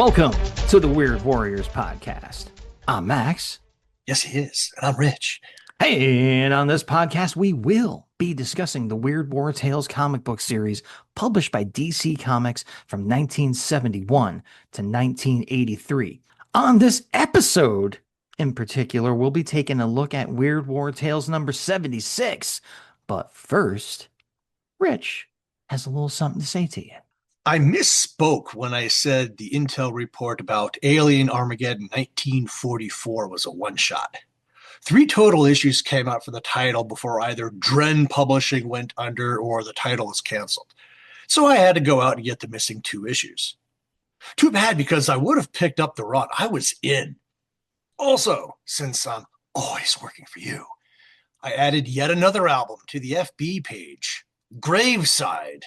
Welcome to the Weird Warriors podcast. I'm Max. Yes, he is. And I'm Rich. Hey, and on this podcast, we will be discussing the Weird War Tales comic book series published by DC Comics from 1971 to 1983. On this episode, in particular, we'll be taking a look at Weird War Tales number 76. But first, Rich has a little something to say to you. I misspoke when I said the intel report about Alien Armageddon 1944 was a one-shot. 3 total issues came out for the title before either Dren Publishing went under or the title was canceled. So I had to go out and get the missing 2 issues. Too bad, because I would have picked up the run. I was in. Also, since I'm always working for you, I added yet another album to the FB page, Graveside,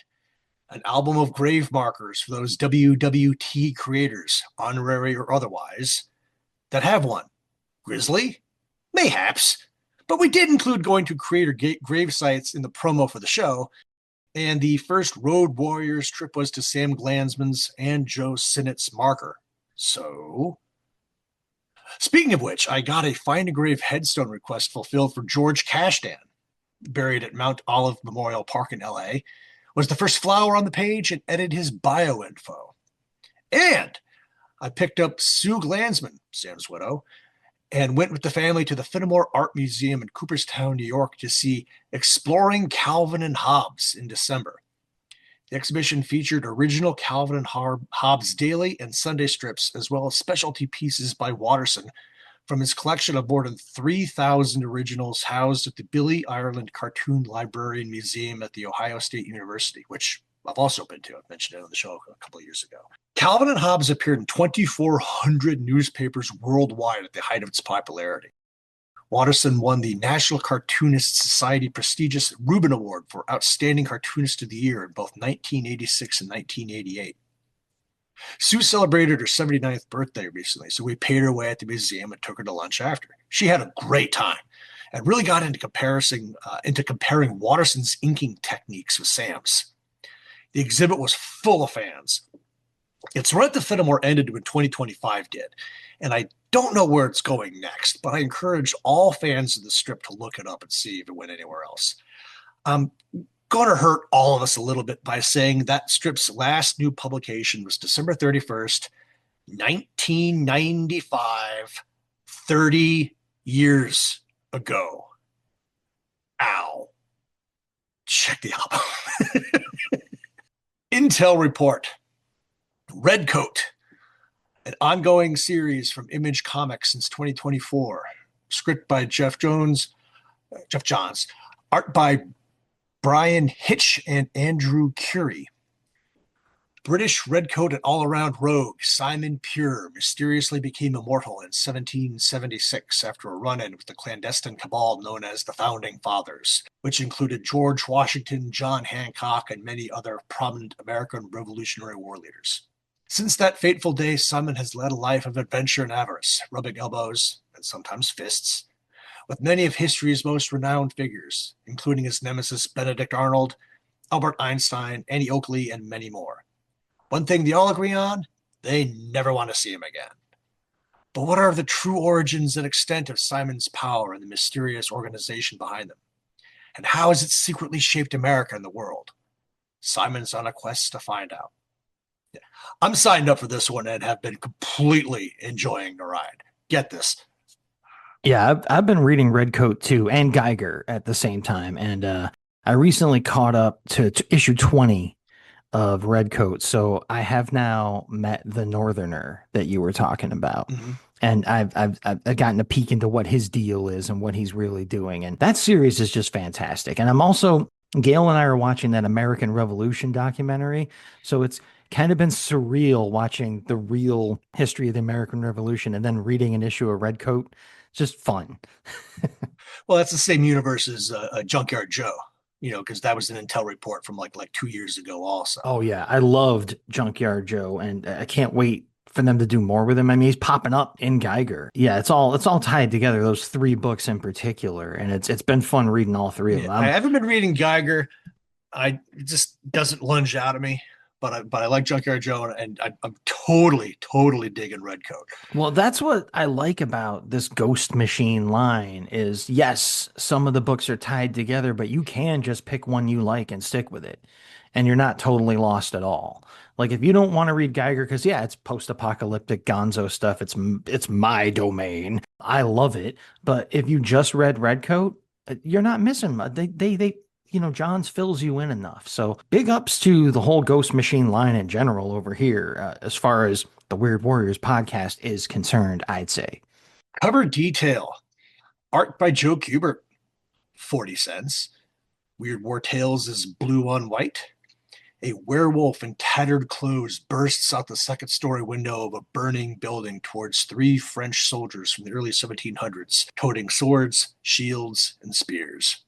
an album of grave markers for those WWT creators, honorary or otherwise, that have one. Grizzly? Mayhaps. But we did include going to creator grave sites in the promo for the show, and the first Road Warriors trip was to Sam Glanzman's and Joe Sinnott's marker. So, speaking of which, I got a Find a Grave headstone request fulfilled for George Cashdan, buried at Mount Olive Memorial Park in LA, was the first flower on the page and edited his bio info. And I picked up Sue Glanzman, Sam's widow, and went with the family to the Fenimore Art Museum in Cooperstown, New York to see Exploring Calvin and Hobbes in December. The exhibition featured original Calvin and Hobbes daily and Sunday strips, as well as specialty pieces by Watterson from his collection of more than 3,000 originals housed at the Billy Ireland Cartoon Library and Museum at The Ohio State University, which I've also been to. I've mentioned it on the show a couple of years ago. Calvin and Hobbes appeared in 2,400 newspapers worldwide at the height of its popularity. Watterson won the National Cartoonist Society prestigious Reuben Award for Outstanding Cartoonist of the Year in both 1986 and 1988. Sue celebrated her 79th birthday recently, so we paid her way at the museum and took her to lunch after. She had a great time and really got into comparing Watterson's inking techniques with Sam's. The exhibit was full of fans. Its run at the Fenimore ended when 2025 did, and I don't know where it's going next, but I encourage all fans of the strip to look it up and see if it went anywhere else. I'm going to hurt all of us a little bit by saying that strip's last new publication was December 31st, 1995, 30 years ago. Ow. Check the album. Intel report. Redcoat, an ongoing series from Image Comics since 2024. Script by Jeff Johns, art by Brian Hitch and Andrew Curie. British redcoat and all-around rogue Simon Pure mysteriously became immortal in 1776 after a run-in with the clandestine cabal known as the Founding Fathers, which included George Washington, John Hancock, and many other prominent American Revolutionary War leaders. Since that fateful day, Simon has led a life of adventure and avarice, rubbing elbows, and sometimes fists, with many of history's most renowned figures, including his nemesis Benedict Arnold, Albert Einstein, Annie Oakley, and many more. One thing they all agree on, they never want to see him again. But what are the true origins and extent of Simon's power and the mysterious organization behind them? And how has it secretly shaped America and the world? Simon's on a quest to find out. Yeah. I'm signed up for this one and have been completely enjoying the ride. Get this. Yeah, I've been reading Redcoat too, and Geiger at the same time, and I recently caught up to issue 20 of Redcoat, so I have now met the Northerner that you were talking about, and I've gotten a peek into what his deal is and what he's really doing, and that series is just fantastic. And I'm also, Gail and I are watching that American Revolution documentary, so it's kind of been surreal watching the real history of the American Revolution and then reading an issue of Redcoat. Just fun. Well, that's the same universe as Junkyard Joe, because that was an intel report from like 2 years ago also. Oh yeah, I loved Junkyard Joe, and I can't wait for them to do more with him. I mean, he's popping up in Geiger. Yeah, it's all tied together, those 3 books in particular, and it's been fun reading all 3 of them. I haven't been reading Geiger. It just doesn't lunge out at me. but I like Junkyard Joe, and I'm totally digging Redcoat. Well, that's what I like about this Ghost Machine line is yes, some of the books are tied together, but you can just pick one you like and stick with it. And you're not totally lost at all. Like if you don't want to read Geiger, because yeah, it's post-apocalyptic gonzo stuff. It's my domain. I love it. But if you just read Redcoat, you're not missing much. Johns fills you in enough. So big ups to the whole Ghost Machine line in general over here, as far as the Weird Warriors podcast is concerned, I'd say. Cover detail, art by Joe Kubert, 40 cents. Weird War Tales is blue on white. A werewolf in tattered clothes bursts out the second story window of a burning building towards three French soldiers from the early 1700s, toting swords, shields, and spears.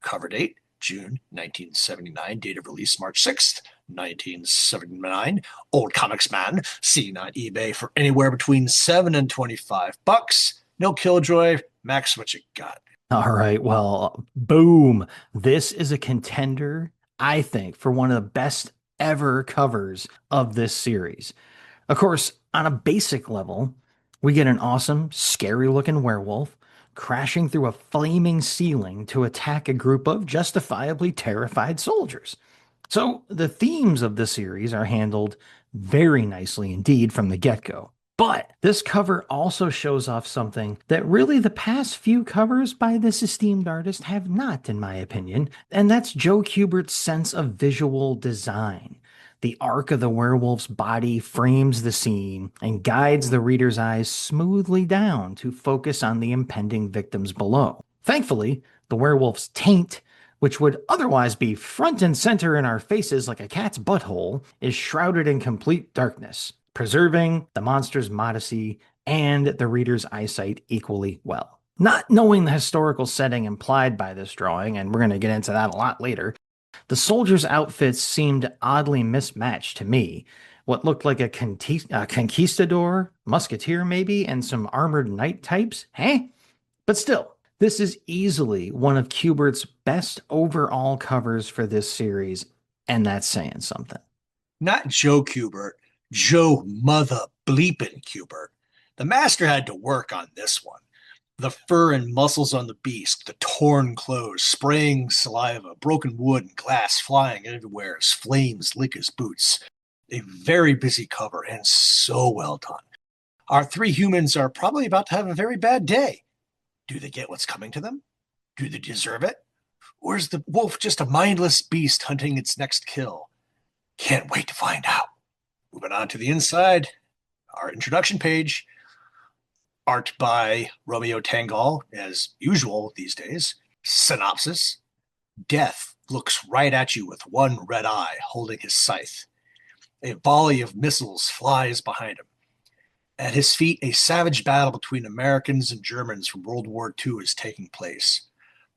Cover date, June 1979. Date of release, March 6th, 1979. Old Comics Man, seen on eBay for anywhere between $7 and $25. No Killjoy. Max, what you got? All right, well, boom. This is a contender, I think, for one of the best ever covers of this series. Of course, on a basic level, we get an awesome, scary looking werewolf crashing through a flaming ceiling to attack a group of justifiably terrified soldiers. So the themes of the series are handled very nicely indeed from the get-go. But this cover also shows off something that really the past few covers by this esteemed artist have not, in my opinion, and that's Joe Kubert's sense of visual design. The arc of the werewolf's body frames the scene and guides the reader's eyes smoothly down to focus on the impending victims below. Thankfully, the werewolf's taint, which would otherwise be front and center in our faces like a cat's butthole, is shrouded in complete darkness, preserving the monster's modesty and the reader's eyesight equally well. Not knowing the historical setting implied by this drawing, and we're going to get into that a lot later, the soldiers' outfits seemed oddly mismatched to me. What looked like a conquistador, musketeer maybe, and some armored knight types, hey? But still, this is easily one of Kubert's best overall covers for this series, and that's saying something. Not Joe Kubert, Joe Mother Bleepin' Kubert. The master had to work on this one. The fur and muscles on the beast, the torn clothes, spraying saliva, broken wood and glass flying everywhere as flames lick his boots. A very busy cover and so well done. Our three humans are probably about to have a very bad day. Do they get what's coming to them? Do they deserve it? Or is the wolf just a mindless beast hunting its next kill? Can't wait to find out. Moving on to the inside, our introduction page. Art by Romeo Tanghal, as usual these days. Synopsis. Death looks right at you with one red eye, holding his scythe. A volley of missiles flies behind him. At his feet, a savage battle between Americans and Germans from World War II is taking place.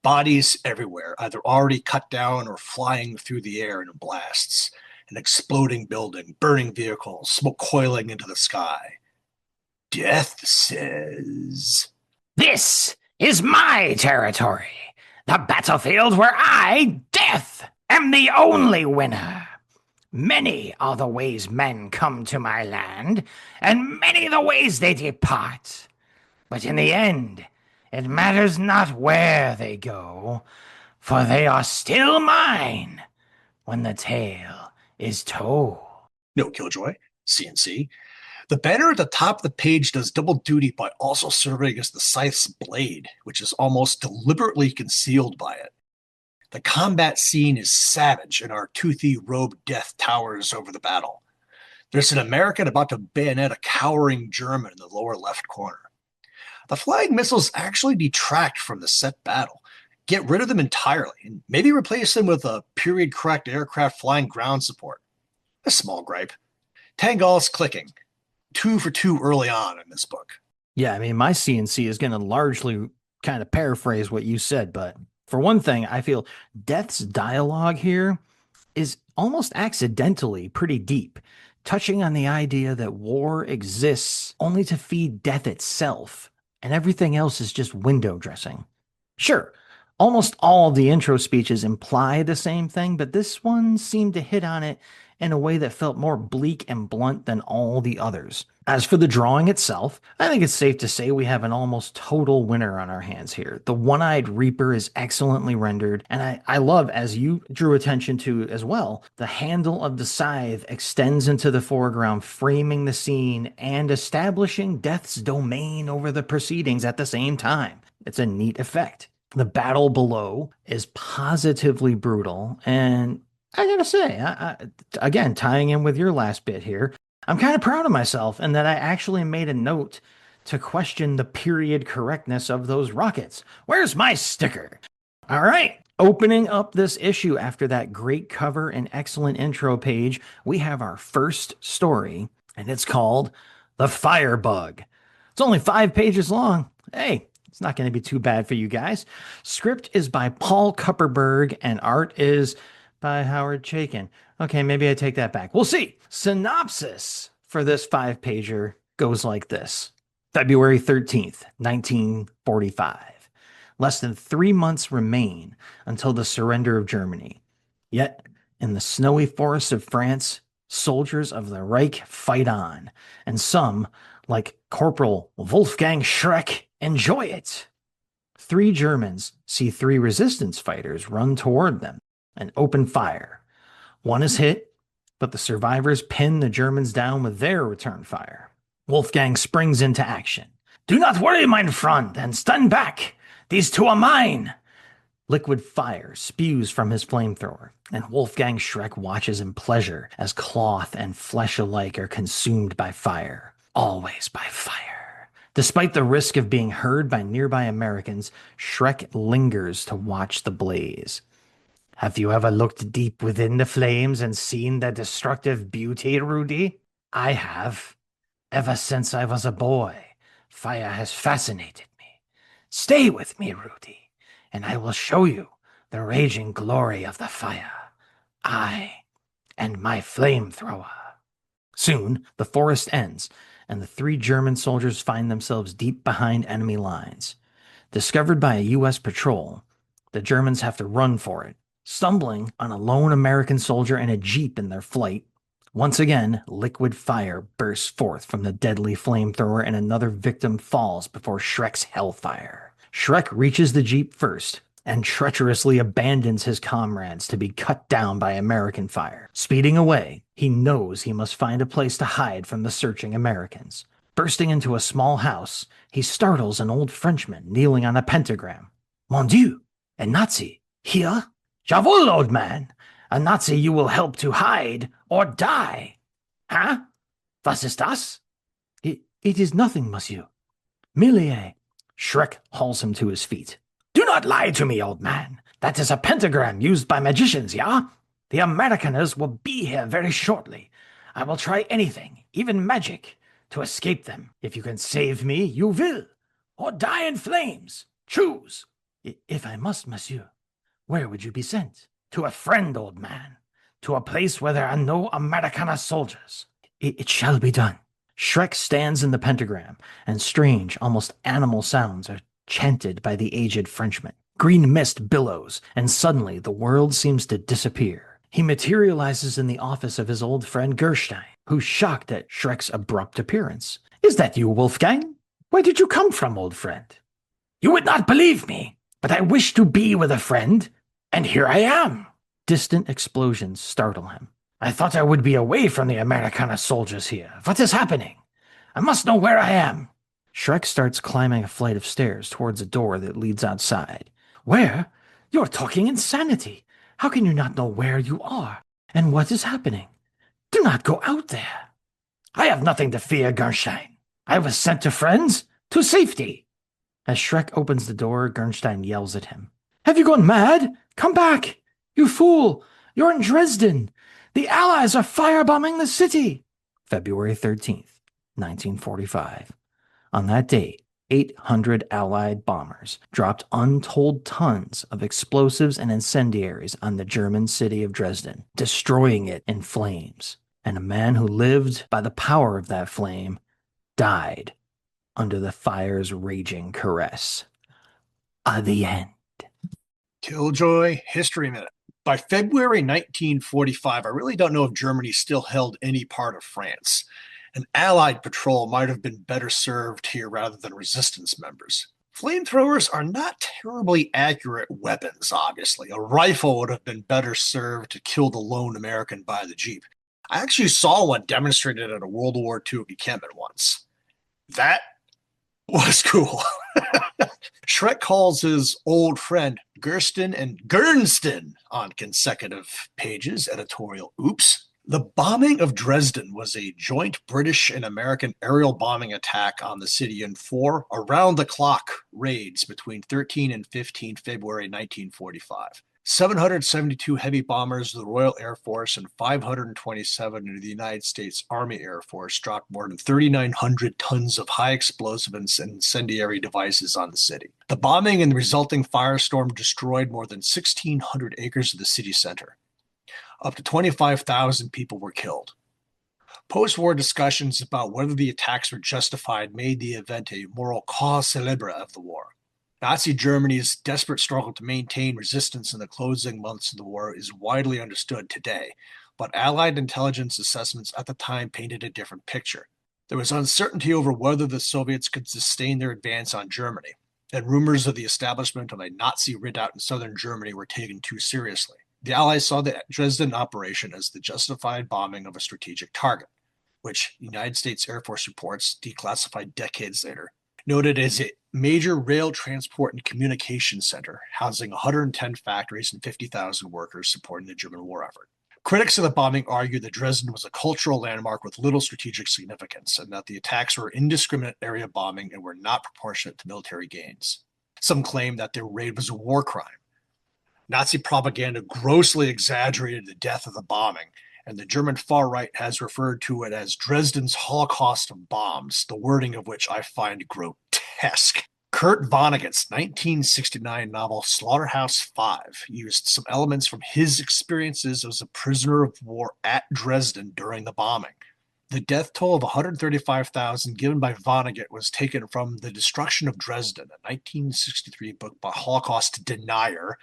Bodies everywhere, either already cut down or flying through the air in blasts. An exploding building, burning vehicles, smoke coiling into the sky. Death says, "This is my territory, the battlefield where I, Death, am the only winner. Many are the ways men come to my land, and many the ways they depart. But in the end, it matters not where they go, for they are still mine when the tale is told." No Killjoy, CNC. The banner at the top of the page does double duty by also serving as the scythe's blade, which is almost deliberately concealed by it. The combat scene is savage, and our toothy robed Death towers over the battle. There's an American about to bayonet a cowering German in the lower left corner. The flying missiles actually detract from the set battle. Get rid of them entirely, and maybe replace them with a period-correct aircraft flying ground support. A small gripe. Tanghal's clicking. 2 for 2 early on in this book. Yeah, I mean, my CNC is going to largely kind of paraphrase what you said, but for one thing, I feel Death's dialogue here is almost accidentally pretty deep, touching on the idea that war exists only to feed death itself, and everything else is just window dressing. Sure, Almost all of the intro speeches imply the same thing, but this one seemed to hit on it in a way that felt more bleak and blunt than all the others. As for the drawing itself, I think it's safe to say we have an almost total winner on our hands here. The one-eyed Reaper is excellently rendered, and I love, as you drew attention to as well, the handle of the scythe extends into the foreground, framing the scene and establishing Death's domain over the proceedings at the same time. It's a neat effect. The battle below is positively brutal, and I gotta say, again, tying in with your last bit here, I'm kind of proud of myself in that I actually made a note to question the period correctness of those rockets. Where's my sticker? All right, opening up this issue after that great cover and excellent intro page, we have our first story, and it's called The Firebug. It's only 5 pages long. Hey, it's not going to be too bad for you guys. Script is by Paul Kupperberg, and art is by Howard Chaykin. Okay, maybe I take that back. We'll see. Synopsis for this 5-pager goes like this. February 13th, 1945. Less than 3 months remain until the surrender of Germany. Yet, in the snowy forests of France, soldiers of the Reich fight on, and some, like Corporal Wolfgang Schreck, enjoy it. 3 Germans see 3 resistance fighters run toward them and open fire. One is hit, but the survivors pin the Germans down with their return fire. Wolfgang springs into action. "Do not worry, mein Freund, and stand back. These 2 are mine." Liquid fire spews from his flamethrower, and Wolfgang Schreck watches in pleasure as cloth and flesh alike are consumed by fire. Always by fire. Despite the risk of being heard by nearby Americans, Schreck lingers to watch the blaze. "Have you ever looked deep within the flames and seen their destructive beauty, Rudy? I have. Ever since I was a boy, fire has fascinated me. Stay with me, Rudy, and I will show you the raging glory of the fire. I and my flamethrower." Soon, the forest ends, and the 3 German soldiers find themselves deep behind enemy lines. Discovered by a U.S. patrol, the Germans have to run for it, stumbling on a lone American soldier and a jeep in their flight. Once again, liquid fire bursts forth from the deadly flamethrower and another victim falls before Shrek's hellfire. Shrek reaches the jeep first and treacherously abandons his comrades to be cut down by American fire. Speeding away, he knows he must find a place to hide from the searching Americans. Bursting into a small house, he startles an old Frenchman kneeling on a pentagram. "Mon Dieu, a Nazi here? Jawohl, old man. A Nazi you will help to hide or die." "Huh? Was ist das?" It is nothing, monsieur. Merely Shrek hauls him to his feet. "Do not lie to me, old man. That is a pentagram used by magicians, yeah? The Americaners will be here very shortly. I will try anything, even magic, to escape them. If you can save me, you will. Or die in flames. Choose." If I must, monsieur, where would you be sent?" "To a friend, old man. To a place where there are no Americana soldiers." It shall be done." Shrek stands in the pentagram, and strange, almost animal sounds are chanted by the aged Frenchman. Green mist billows, and suddenly the world seems to disappear. He materializes in the office of his old friend Gerstein, who's shocked at Shrek's abrupt appearance. "Is that you, Wolfgang? Where did you come from, old friend?" "You would not believe me, but I wish to be with a friend, and here I am." Distant explosions startle him. "I thought I would be away from the Americana soldiers here. What is happening? I must know where I am." Shrek starts climbing a flight of stairs towards a door that leads outside. "Where? You're talking insanity. How can you not know where you are? And what is happening? Do not go out there." "I have nothing to fear, Gerstein. I was sent to friends, to safety." As Shrek opens the door, Gernstein yells at him. "Have you gone mad? Come back! You fool! You're in Dresden! The Allies are firebombing the city!" February 13th, 1945. On that date, 800 Allied bombers dropped untold tons of explosives and incendiaries on the German city of Dresden, destroying it in flames. And a man who lived by the power of that flame died under the fire's raging caress. The end. Killjoy History Minute. By February 1945, I really don't know if Germany still held any part of France. An Allied patrol might have been better served here rather than resistance members. Flamethrowers are not terribly accurate weapons, obviously. A rifle would have been better served to kill the lone American by the Jeep. I actually saw one demonstrated at a World War II encampment once. That was cool. Shrek calls his old friend Gersten and Gernston on consecutive pages. Editorial oops. The bombing of Dresden was a joint British and American aerial bombing attack on the city in 4 around-the-clock raids between 13 and 15 February 1945. 772 heavy bombers of the Royal Air Force and 527 of the United States Army Air Force dropped more than 3,900 tons of high explosive and incendiary devices on the city. The bombing and the resulting firestorm destroyed more than 1,600 acres of the city center. Up to 25,000 people were killed. Post-war discussions about whether the attacks were justified made the event a moral cause célèbre of the war. Nazi Germany's desperate struggle to maintain resistance in the closing months of the war is widely understood today, but Allied intelligence assessments at the time painted a different picture. There was uncertainty over whether the Soviets could sustain their advance on Germany, and rumors of the establishment of a Nazi redoubt in southern Germany were taken too seriously. The Allies saw the Dresden operation as the justified bombing of a strategic target, which United States Air Force reports, declassified decades later, noted as a major rail transport and communication center, housing 110 factories and 50,000 workers supporting the German war effort. Critics of the bombing argue that Dresden was a cultural landmark with little strategic significance, and that the attacks were indiscriminate area bombing and were not proportionate to military gains. Some claim that their raid was a war crime. Nazi propaganda grossly exaggerated the depth of the bombing, and the German far right has referred to it as Dresden's Holocaust of bombs, the wording of which I find grotesque. Kurt Vonnegut's 1969 novel Slaughterhouse-Five used some elements from his experiences as a prisoner of war at Dresden during the bombing. The death toll of 135,000 given by Vonnegut was taken from The Destruction of Dresden, a 1963 book by Holocaust denier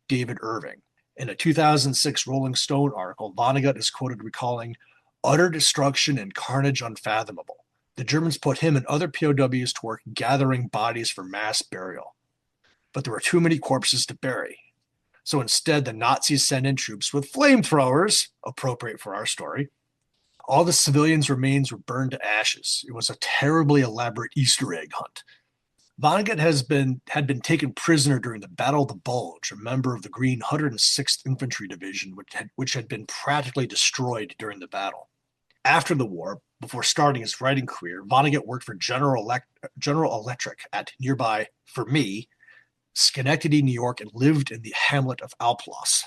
David Irving. In a 2006 Rolling Stone article, Vonnegut is quoted recalling utter destruction and carnage unfathomable. The Germans put him and other POWs to work gathering bodies for mass burial. But there were too many corpses to bury. So instead, the Nazis sent in troops with flamethrowers, appropriate for our story. All the civilians' remains were burned to ashes. It was a terribly elaborate Easter egg hunt. Vonnegut had been taken prisoner during the Battle of the Bulge, a member of the Green 106th Infantry Division, which had been practically destroyed during the battle. After the war, before starting his writing career, Vonnegut worked for General Electric at nearby, for me, Schenectady, New York, and lived in the hamlet of Alplos.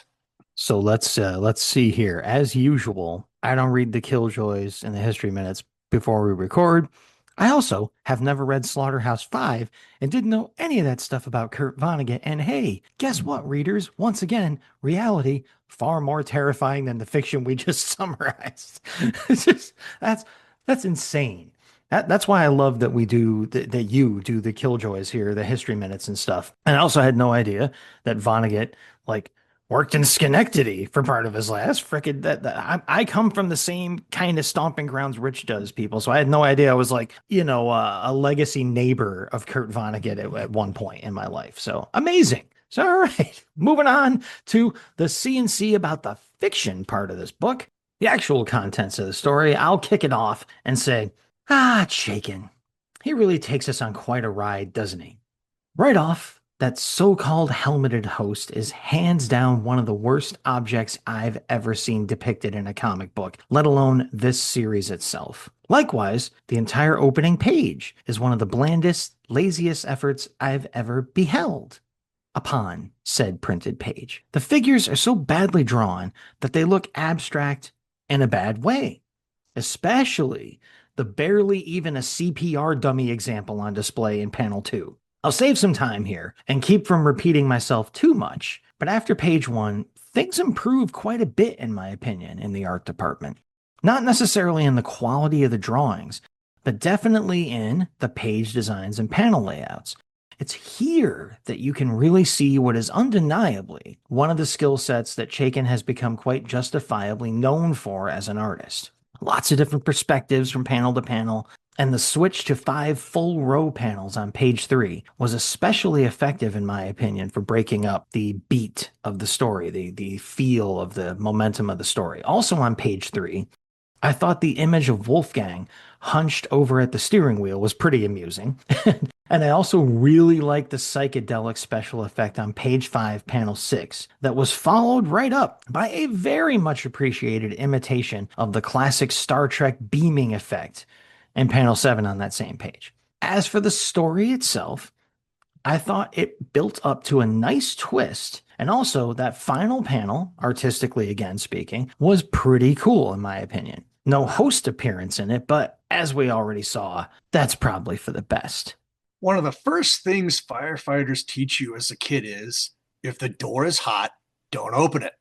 So let's see here. As usual, I don't read the Killjoys and the History Minutes before we record. I also have never read Slaughterhouse-Five and didn't know any of that stuff about Kurt Vonnegut. And hey, guess what, readers? Once again, reality far more terrifying than the fiction we just summarized. It's just that's insane. That's why I love that we do that you do the Killjoys here, the History Minutes and stuff. And I also had no idea that Vonnegut worked in Schenectady for part of his last I come from the same kind of stomping grounds Rich does, people. So I had no idea I was a legacy neighbor of Kurt Vonnegut at one point in my life. So amazing. So, all right, moving on to the C&C about the fiction part of this book, the actual contents of the story. I'll kick it off and say, Chaykin. He really takes us on quite a ride, doesn't he? Right off, that so-called helmeted host is hands down one of the worst objects I've ever seen depicted in a comic book, let alone this series itself. Likewise, the entire opening page is one of the blandest, laziest efforts I've ever beheld upon said printed page. The figures are so badly drawn that they look abstract in a bad way, especially the barely even a CPR dummy example on display in panel 2. I'll save some time here and keep from repeating myself too much, but after page 1, things improve quite a bit in my opinion in the art department. Not necessarily in the quality of the drawings, but definitely in the page designs and panel layouts. It's here that you can really see what is undeniably one of the skill sets that Chaykin has become quite justifiably known for as an artist. Lots of different perspectives from panel to panel, and the switch to 5 full row panels on page 3 was especially effective, in my opinion, for breaking up the beat of the story, the feel of the momentum of the story. Also on page 3, I thought the image of Wolfgang hunched over at the steering wheel was pretty amusing. And I also really liked the psychedelic special effect on page 5, panel 6, that was followed right up by a very much appreciated imitation of the classic Star Trek beaming effect in panel 7 on that same page. As for the story itself, I thought it built up to a nice twist. And also, that final panel, artistically again speaking, was pretty cool in my opinion. No host appearance in it, but as we already saw, that's probably for the best. One of the first things firefighters teach you as a kid is, if the door is hot, don't open it.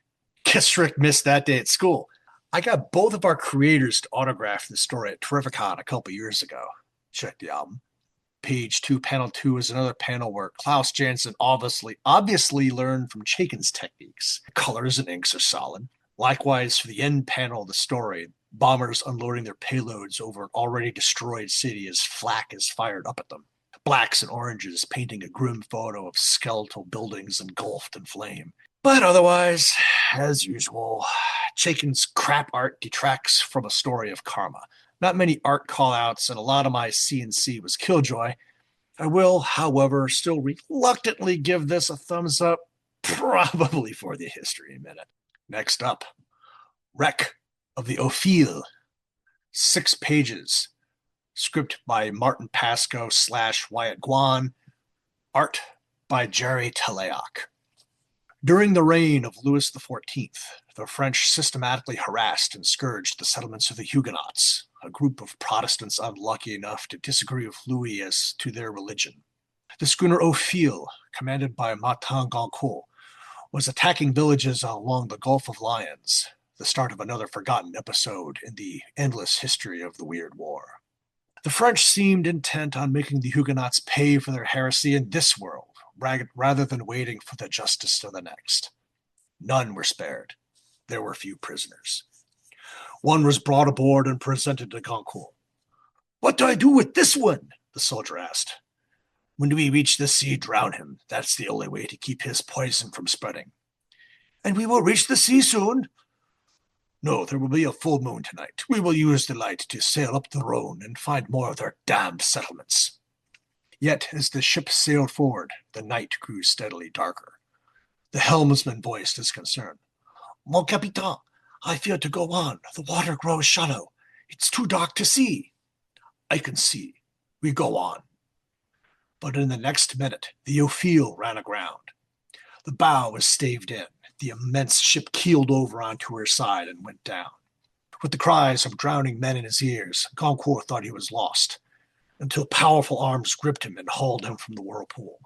Guess Rick missed that day at school. I got both of our creators to autograph the story at Terrificon a couple years ago. Check the album. Page 2, panel 2 is another panel where Klaus Janson obviously learned from Chaykin's techniques. Colors and inks are solid. Likewise, for the end panel of the story, bombers unloading their payloads over an already destroyed city as flak is fired up at them. Blacks and oranges painting a grim photo of skeletal buildings engulfed in flame. But otherwise, as usual, Chaykin's crap art detracts from a story of karma. Not many art callouts, and a lot of my CNC was Killjoy. I will, however, still reluctantly give this a thumbs up, probably for the history minute. Next up, Wreck of the Ophir. 6 pages. Script by Martin Pasco / Wyatt Guan. Art by Jerry Teleoc. During the reign of Louis XIV, the French systematically harassed and scourged the settlements of the Huguenots, a group of Protestants unlucky enough to disagree with Louis as to their religion. The schooner Ophir, commanded by Martin Goncourt, was attacking villages along the Gulf of Lions, the start of another forgotten episode in the endless history of the Weird War. The French seemed intent on making the Huguenots pay for their heresy in this world, rather than waiting for the justice of the next. None were spared. There were few prisoners. One was brought aboard and presented to Goncourt. "What do I do with this one?" the soldier asked. "When we reach the sea, drown him. That's the only way to keep his poison from spreading." "And we will reach the sea soon?" "No, there will be a full moon tonight. We will use the light to sail up the Rhone and find more of their damned settlements." Yet, as the ship sailed forward, the night grew steadily darker. The helmsman voiced his concern. "Mon capitaine, I fear to go on. The water grows shallow. It's too dark to see." "I can see. We go on." But in the next minute, the Ophir ran aground. The bow was staved in. The immense ship keeled over onto her side and went down. With the cries of drowning men in his ears, Goncourt thought he was lost, until powerful arms gripped him and hauled him from the whirlpool.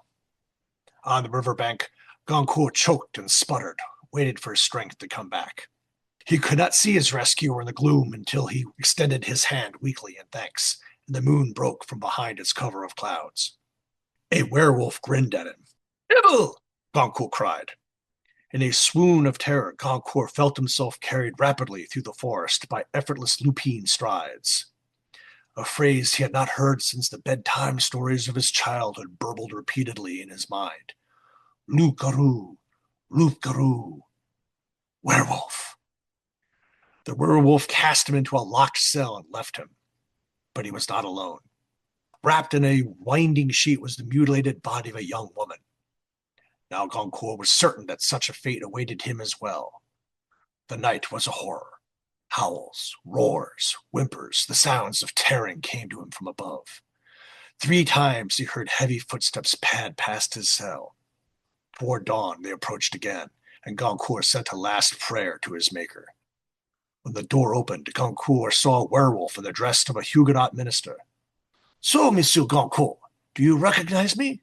On the riverbank, Goncourt choked and sputtered, waited for his strength to come back. He could not see his rescuer in the gloom until he extended his hand weakly in thanks, and the moon broke from behind its cover of clouds. A werewolf grinned at him. "Devil!" Goncourt cried. In a swoon of terror, Goncourt felt himself carried rapidly through the forest by effortless lupine strides. A phrase he had not heard since the bedtime stories of his childhood burbled repeatedly in his mind. Loup-garou, loup-garou, werewolf. The werewolf cast him into a locked cell and left him. But he was not alone. Wrapped in a winding sheet was the mutilated body of a young woman. Now Goncourt was certain that such a fate awaited him as well. The night was a horror. Howls, roars, whimpers, the sounds of tearing came to him from above. 3 times he heard heavy footsteps pad past his cell. Toward dawn they approached again, and Goncourt sent a last prayer to his maker. When the door opened, Goncourt saw a werewolf in the dress of a Huguenot minister. "So, Monsieur Goncourt, do you recognize me?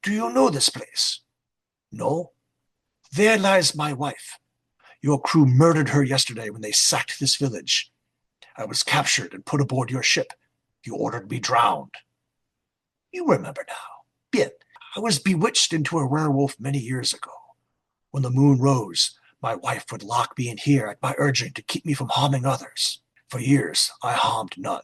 Do you know this place?" "No." "There lies my wife. Your crew murdered her yesterday when they sacked this village. I was captured and put aboard your ship. You ordered me drowned." "You remember now. Bien. I was bewitched into a werewolf many years ago. When the moon rose, my wife would lock me in here at my urging to keep me from harming others. For years, I harmed none.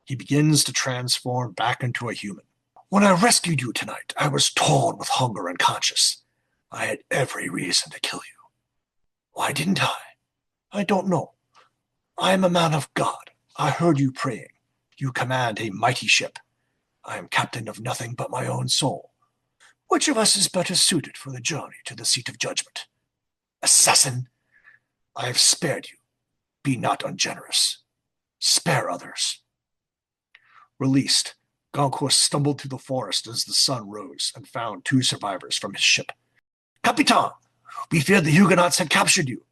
He begins to transform back into a human. When I rescued you tonight, I was torn with hunger and conscious. I had every reason to kill you. Why didn't I? I don't know. I am a man of God. I heard you praying. You command a mighty ship. I am captain of nothing but my own soul. Which of us is better suited for the journey to the seat of judgment? Assassin, I have spared you. Be not ungenerous. Spare others. Released, Goncourt stumbled through the forest as the sun rose and found 2 survivors from his ship. Capitan, we feared the Huguenots had captured you.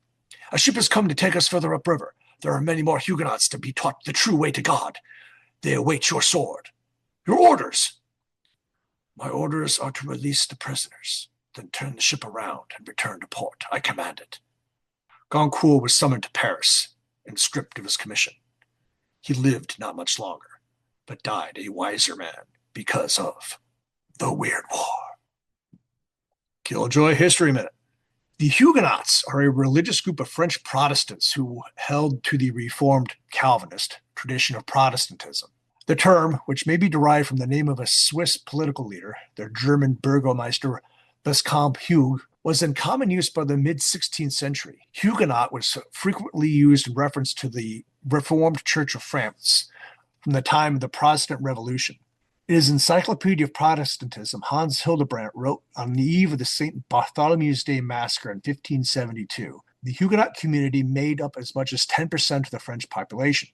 A ship has come to take us further upriver. There are many more Huguenots to be taught the true way to God. They await your sword. Your orders. My orders are to release the prisoners, then turn the ship around and return to port. I commanded. Goncourt was summoned to Paris and stripped of his commission. He lived not much longer, but died a wiser man because of the Weird War. Killjoy History Minute. The Huguenots are a religious group of French Protestants who held to the Reformed Calvinist tradition of Protestantism. The term, which may be derived from the name of a Swiss political leader, the German Burgomaster Viscount Hugh, was in common use by the mid-16th century. Huguenot was frequently used in reference to the Reformed Church of France from the time of the Protestant Revolution. In his Encyclopedia of Protestantism, Hans Hildebrandt wrote on the eve of the St. Bartholomew's Day massacre in 1572, the Huguenot community made up as much as 10% of the French population.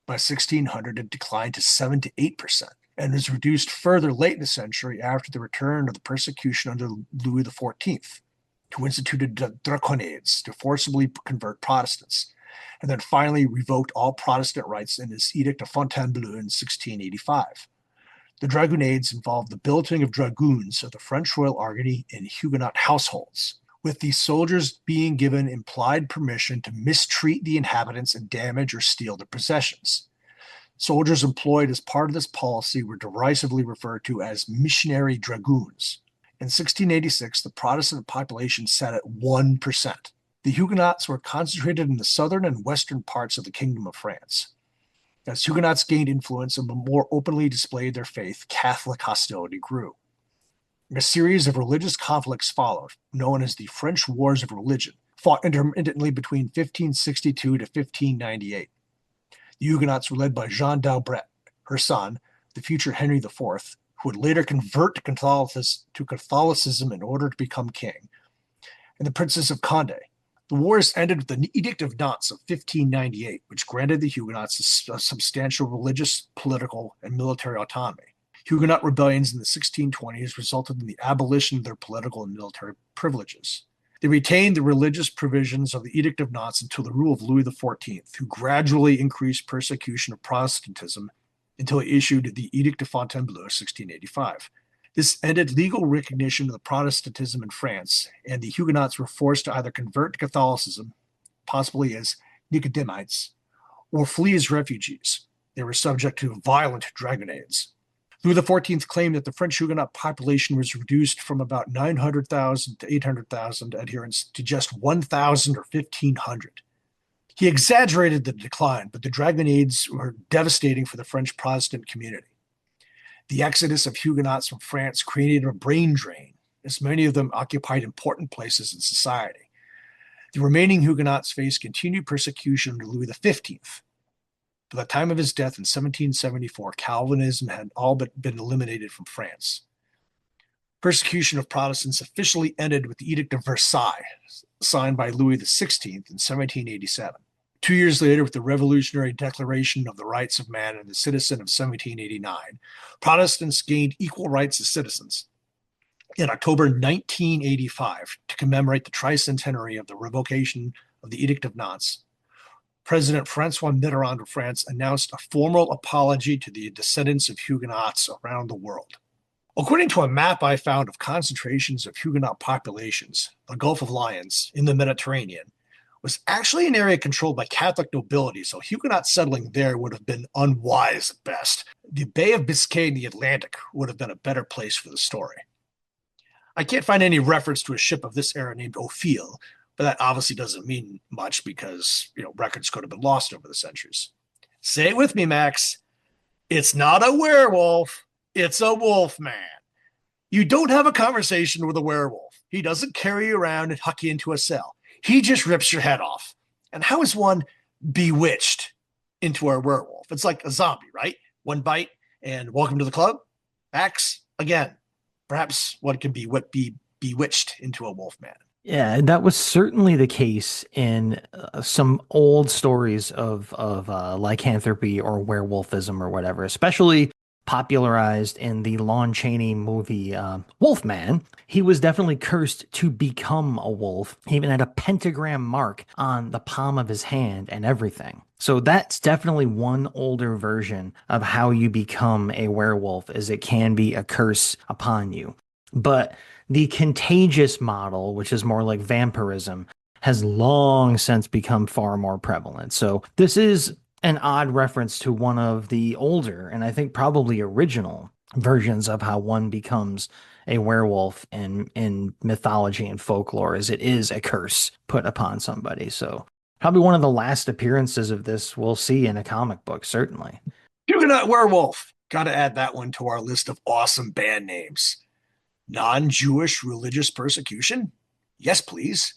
By 1600, it declined to 7 to 8%, and was reduced further late in the century after the return of the persecution under Louis XIV, who instituted the Draconides to forcibly convert Protestants, and then finally revoked all Protestant rights in his Edict of Fontainebleau in 1685. The Dragonnades involved the billeting of dragoons of the French royal army in Huguenot households, with these soldiers being given implied permission to mistreat the inhabitants and damage or steal their possessions. Soldiers employed as part of this policy were derisively referred to as missionary dragoons. In 1686, the Protestant population sat at 1%. The Huguenots were concentrated in the southern and western parts of the Kingdom of France. As Huguenots gained influence and more openly displayed their faith, Catholic hostility grew. A series of religious conflicts followed, known as the French Wars of Religion, fought intermittently between 1562 to 1598. The Huguenots were led by Jeanne d'Albret, her son, the future Henry IV, who would later convert to Catholicism in order to become king, and the Princess of Condé. The wars ended with the Edict of Nantes of 1598, which granted the Huguenots a substantial religious, political, and military autonomy. Huguenot rebellions in the 1620s resulted in the abolition of their political and military privileges. They retained the religious provisions of the Edict of Nantes until the rule of Louis XIV, who gradually increased persecution of Protestantism until he issued the Edict of Fontainebleau in 1685. This ended legal recognition of the Protestantism in France, and the Huguenots were forced to either convert to Catholicism, possibly as Nicodemites, or flee as refugees. They were subject to violent dragonnades. Louis XIV claimed that the French Huguenot population was reduced from about 900,000 to 800,000 adherents to just 1,000 or 1,500. He exaggerated the decline, but the dragonnades were devastating for the French Protestant community. The exodus of Huguenots from France created a brain drain, as many of them occupied important places in society. The remaining Huguenots faced continued persecution under Louis XV. By the time of his death in 1774, Calvinism had all but been eliminated from France. Persecution of Protestants officially ended with the Edict of Versailles, signed by Louis XVI in 1787. 2 years later, with the Revolutionary Declaration of the Rights of Man and the Citizen of 1789, Protestants gained equal rights as citizens. In October 1985, to commemorate the tricentenary of the revocation of the Edict of Nantes, President Francois Mitterrand of France announced a formal apology to the descendants of Huguenots around the world. According to a map I found of concentrations of Huguenot populations, the Gulf of Lions in the Mediterranean was actually an area controlled by Catholic nobility, so Huguenot settling there would have been unwise at best. The Bay of Biscay and the Atlantic would have been a better place for the story. I can't find any reference to a ship of this era named Ophir, but that obviously doesn't mean much because, records could have been lost over the centuries. Say it with me, Max. It's not a werewolf, it's a wolf man. You don't have a conversation with a werewolf. He doesn't carry you around and huck you into a cell. He just rips your head off. And how is one bewitched into a werewolf? It's like a zombie, right? One bite and welcome to the club. Max, again, perhaps one can be bewitched into a wolf man. Yeah, that was certainly the case in some old stories of lycanthropy or werewolfism or whatever, especially popularized in the Lon Chaney movie Wolfman. He was definitely cursed to become a wolf. He even had a pentagram mark on the palm of his hand and everything. So that's definitely one older version of how you become a werewolf, is it can be a curse upon you. But the contagious model, which is more like vampirism, has long since become far more prevalent. So this is an odd reference to one of the older, and I think probably original versions of how one becomes a werewolf in mythology and folklore, as it is a curse put upon somebody. So probably one of the last appearances of this we'll see in a comic book, certainly. Huguenot Werewolf. Got to add that one to our list of awesome band names. Non-Jewish religious persecution? Yes, please.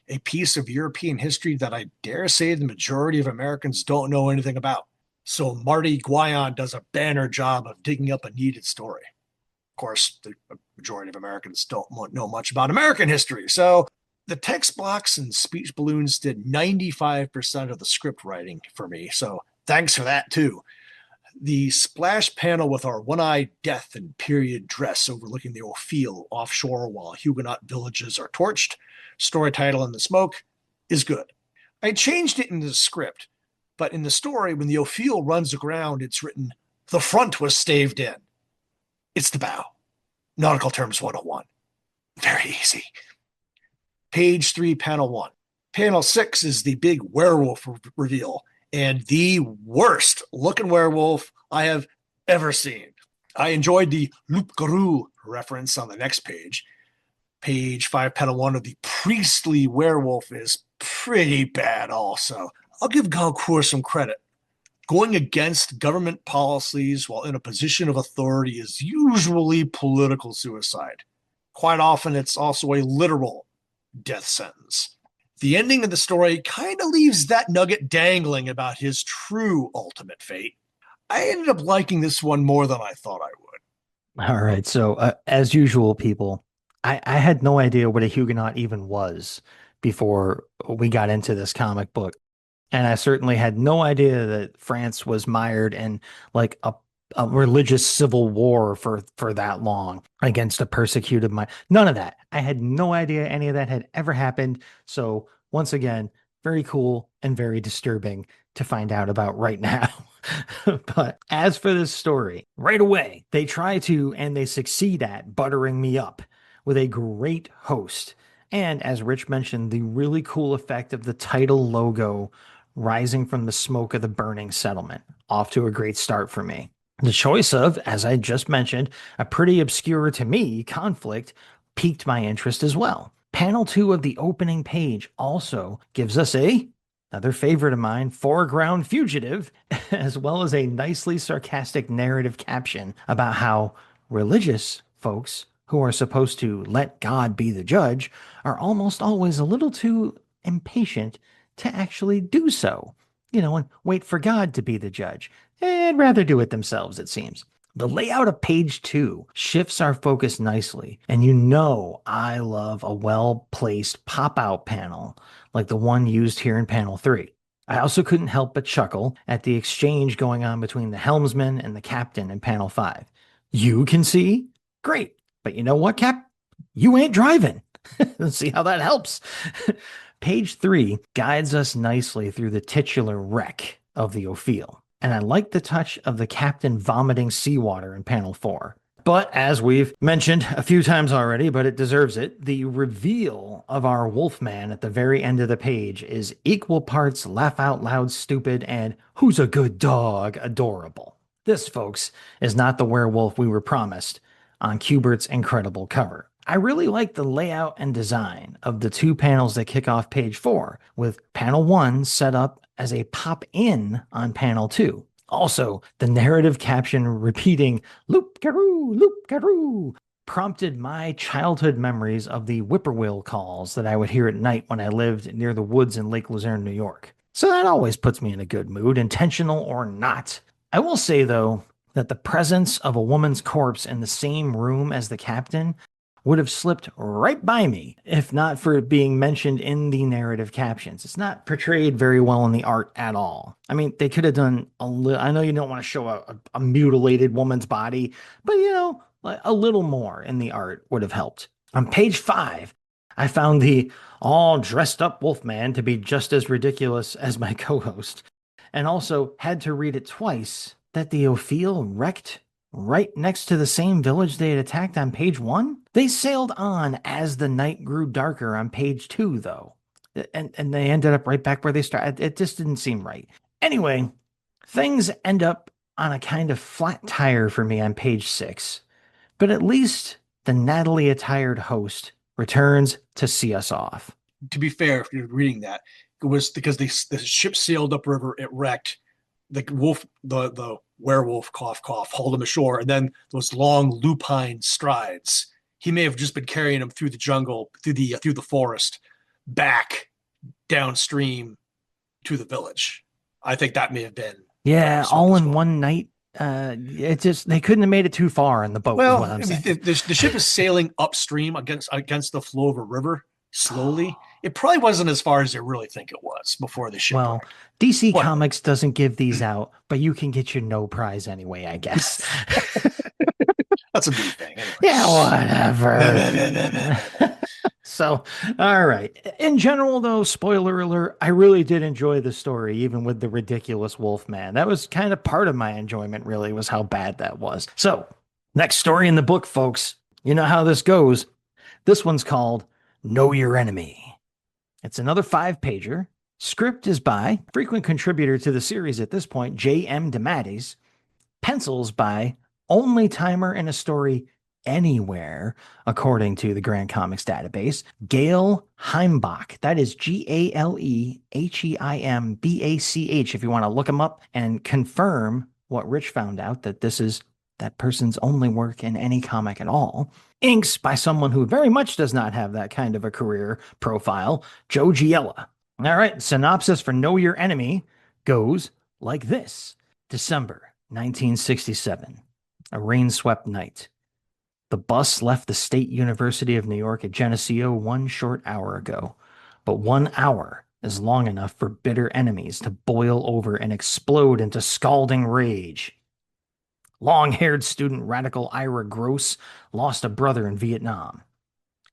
A piece of European history that I dare say the majority of Americans don't know anything about. So Marty Guion does a banner job of digging up a needed story. Of course, the majority of Americans don't know much about American history. So the text blocks and speech balloons did 95% of the script writing for me. So thanks for that too. The splash panel with our one-eyed death in period dress overlooking the Ophir offshore while Huguenot villages are torched, story title in the smoke, is good. I changed it in the script, but in the story, when the Ophir runs aground, it's written, the front was staved in. It's the bow. Nautical Terms 101. Very easy. Page 3, panel 1. Panel 6 is the big werewolf reveal, and the worst looking werewolf I have ever seen. I enjoyed the loup-garou reference on the next page. Page 5, panel 1 of the priestly werewolf is pretty bad also. I'll give Goncourt some credit. Going against government policies while in a position of authority is usually political suicide. Quite often, it's also a literal death sentence. The ending of the story kind of leaves that nugget dangling about his true ultimate fate. I ended up liking this one more than I thought I would. All right. So, as usual, people, I had no idea what a Huguenot even was before we got into this comic book. And I certainly had no idea that France was mired in like a religious civil war for that long against a persecuted mind. None of that. I had no idea any of that had ever happened. So once again, very cool and very disturbing to find out about right now. But as for this story, right away, they try to, and they succeed at buttering me up with a great host. And as Rich mentioned, the really cool effect of the title logo rising from the smoke of the burning settlement. Off to a great start for me. The choice of, as I just mentioned, a pretty obscure to me conflict piqued my interest as well. Panel 2 of the opening page also gives us another favorite of mine, foreground fugitive, as well as a nicely sarcastic narrative caption about how religious folks who are supposed to let God be the judge are almost always a little too impatient to actually do so, and wait for God to be the judge. They'd rather do it themselves, it seems. The layout of page 2 shifts our focus nicely, and I love a well-placed pop-out panel like the one used here in panel 3. I also couldn't help but chuckle at the exchange going on between the helmsman and the captain in panel 5. You can see? Great. But you know what, Cap? You ain't driving. Let's see how that helps. Page 3 guides us nicely through the titular wreck of the Ophir. And I like the touch of the captain vomiting seawater in panel 4. But as we've mentioned a few times already, but it deserves it, the reveal of our Wolfman at the very end of the page is equal parts laugh out loud stupid and who's a good dog adorable. This, folks, is not the werewolf we were promised on Kubert's incredible cover. I really like the layout and design of the two panels that kick off page 4, with panel 1 set up as a pop in on panel 2. Also, the narrative caption repeating loop caroo prompted my childhood memories of the whippoorwill calls that I would hear at night when I lived near the woods in Lake Luzerne, New York. So that always puts me in a good mood, intentional or not. I will say, though, that the presence of a woman's corpse in the same room as the captain would have slipped right by me if not for it being mentioned in the narrative captions. It's not portrayed very well in the art at all. I mean, they could have done a little. I know you don't want to show a mutilated woman's body, but a little more in the art would have helped. On page 5, I found the all dressed up Wolfman to be just as ridiculous as my co host, and also had to read it twice that the Ophir wrecked right next to the same village they had attacked on page 1. They sailed on as the night grew darker on page 2, though. And they ended up right back where they started. It just didn't seem right. Anyway, things end up on a kind of flat tire for me on page 6. But at least the Natalie attired host returns to see us off. To be fair, if you're reading that, it was because the ship sailed upriver, it wrecked. The werewolf cough hauled him ashore, and then those long lupine strides. He may have just been carrying him through the jungle, through the forest, back downstream to the village. I think that may have been all in one night. It just they couldn't have made it too far in the boat. Well, is what I'm saying. The ship is sailing upstream against the flow of a river slowly. It probably wasn't as far as they really think it was before the ship. Well, DC Comics doesn't give these out, but you can get your no prize anyway, I guess. That's a big thing. Anyway. Yeah, whatever. So, all right. In general, though, spoiler alert, I really did enjoy the story, even with the ridiculous Wolfman. That was kind of part of my enjoyment, really, was how bad that was. So, next story in the book, folks. You know how this goes. This one's called Know Your Enemy. It's another 5-pager. Script is by frequent contributor to the series at this point, J.M. DeMatteis. Pencils by only timer in a story anywhere, according to the Grand Comics database, Gail Heimbach. That is Galeheimbach, if you want to look him up and confirm what Rich found out, that this is that person's only work in any comic at all. Inks by someone who very much does not have that kind of a career profile, Joe Giella. All right, synopsis for Know Your Enemy goes like this. December 1967, a rain-swept night. The bus left the State University of New York at Geneseo 1 short hour ago, but 1 hour is long enough for bitter enemies to boil over and explode into scalding rage. Long-haired student radical Ira Gross lost a brother in Vietnam.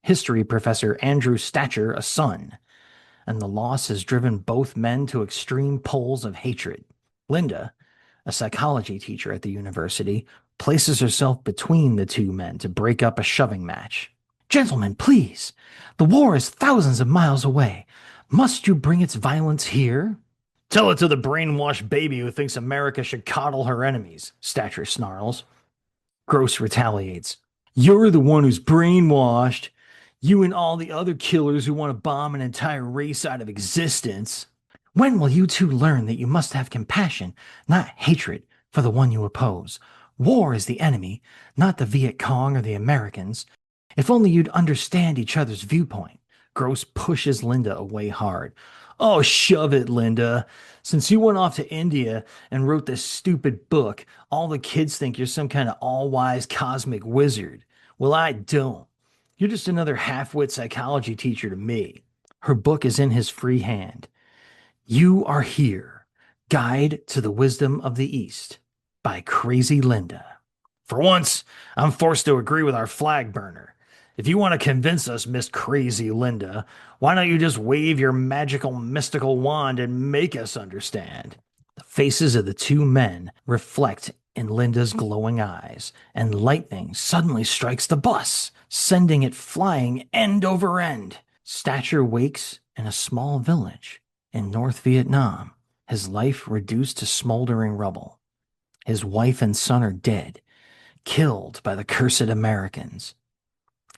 History professor Andrew Stacher a son. And the loss has driven both men to extreme poles of hatred. Linda, a psychology teacher at the university, places herself between the two men to break up a shoving match. Gentlemen, please. The war is thousands of miles away. Must you bring its violence here? Tell it to the brainwashed baby who thinks America should coddle her enemies, Stacher snarls. Gross retaliates. You're the one who's brainwashed. You and all the other killers who want to bomb an entire race out of existence. When will you two learn that you must have compassion, not hatred, for the one you oppose? War is the enemy, not the Viet Cong or the Americans. If only you'd understand each other's viewpoint. Gross pushes Linda away hard. Oh, shove it, Linda. Since you went off to India and wrote this stupid book, all the kids think you're some kind of all-wise cosmic wizard. Well, I don't. You're just another half-wit psychology teacher to me. Her book is in his free hand. You Are Here, Guide to the Wisdom of the East, by Crazy Linda. For once, I'm forced to agree with our flag burner. If you want to convince us, Miss Crazy Linda, why don't you just wave your magical mystical wand and make us understand? The faces of the two men reflect in Linda's glowing eyes, and lightning suddenly strikes the bus, sending it flying end over end. Stature wakes in a small village in North Vietnam, his life reduced to smoldering rubble. His wife and son are dead, killed by the cursed Americans.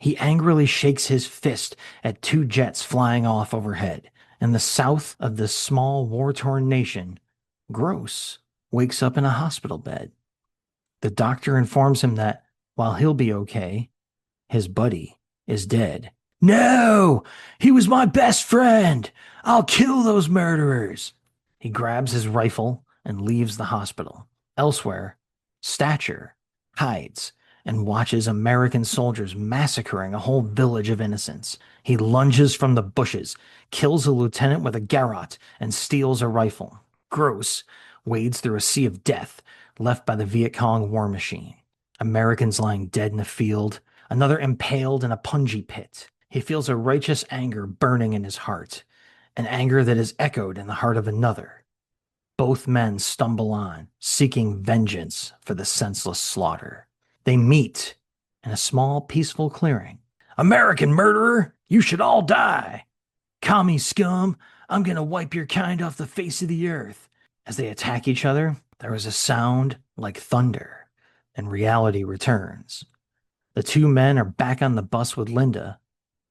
He angrily shakes his fist at two jets flying off overhead. In the south of this small war-torn nation, Gross wakes up in a hospital bed. The doctor informs him that, while he'll be okay, his buddy is dead. No! He was my best friend! I'll kill those murderers! He grabs his rifle and leaves the hospital. Elsewhere, Stature hides and watches American soldiers massacring a whole village of innocents. He lunges from the bushes, kills a lieutenant with a garrote, and steals a rifle. Gross wades through a sea of death left by the Viet Cong war machine. Americans lying dead in a field, another impaled in a punji pit. He feels a righteous anger burning in his heart, an anger that is echoed in the heart of another. Both men stumble on, seeking vengeance for the senseless slaughter. They meet in a small, peaceful clearing. American murderer, you should all die. Commie scum, I'm gonna wipe your kind off the face of the earth. As they attack each other, there is a sound like thunder, and reality returns. The two men are back on the bus with Linda,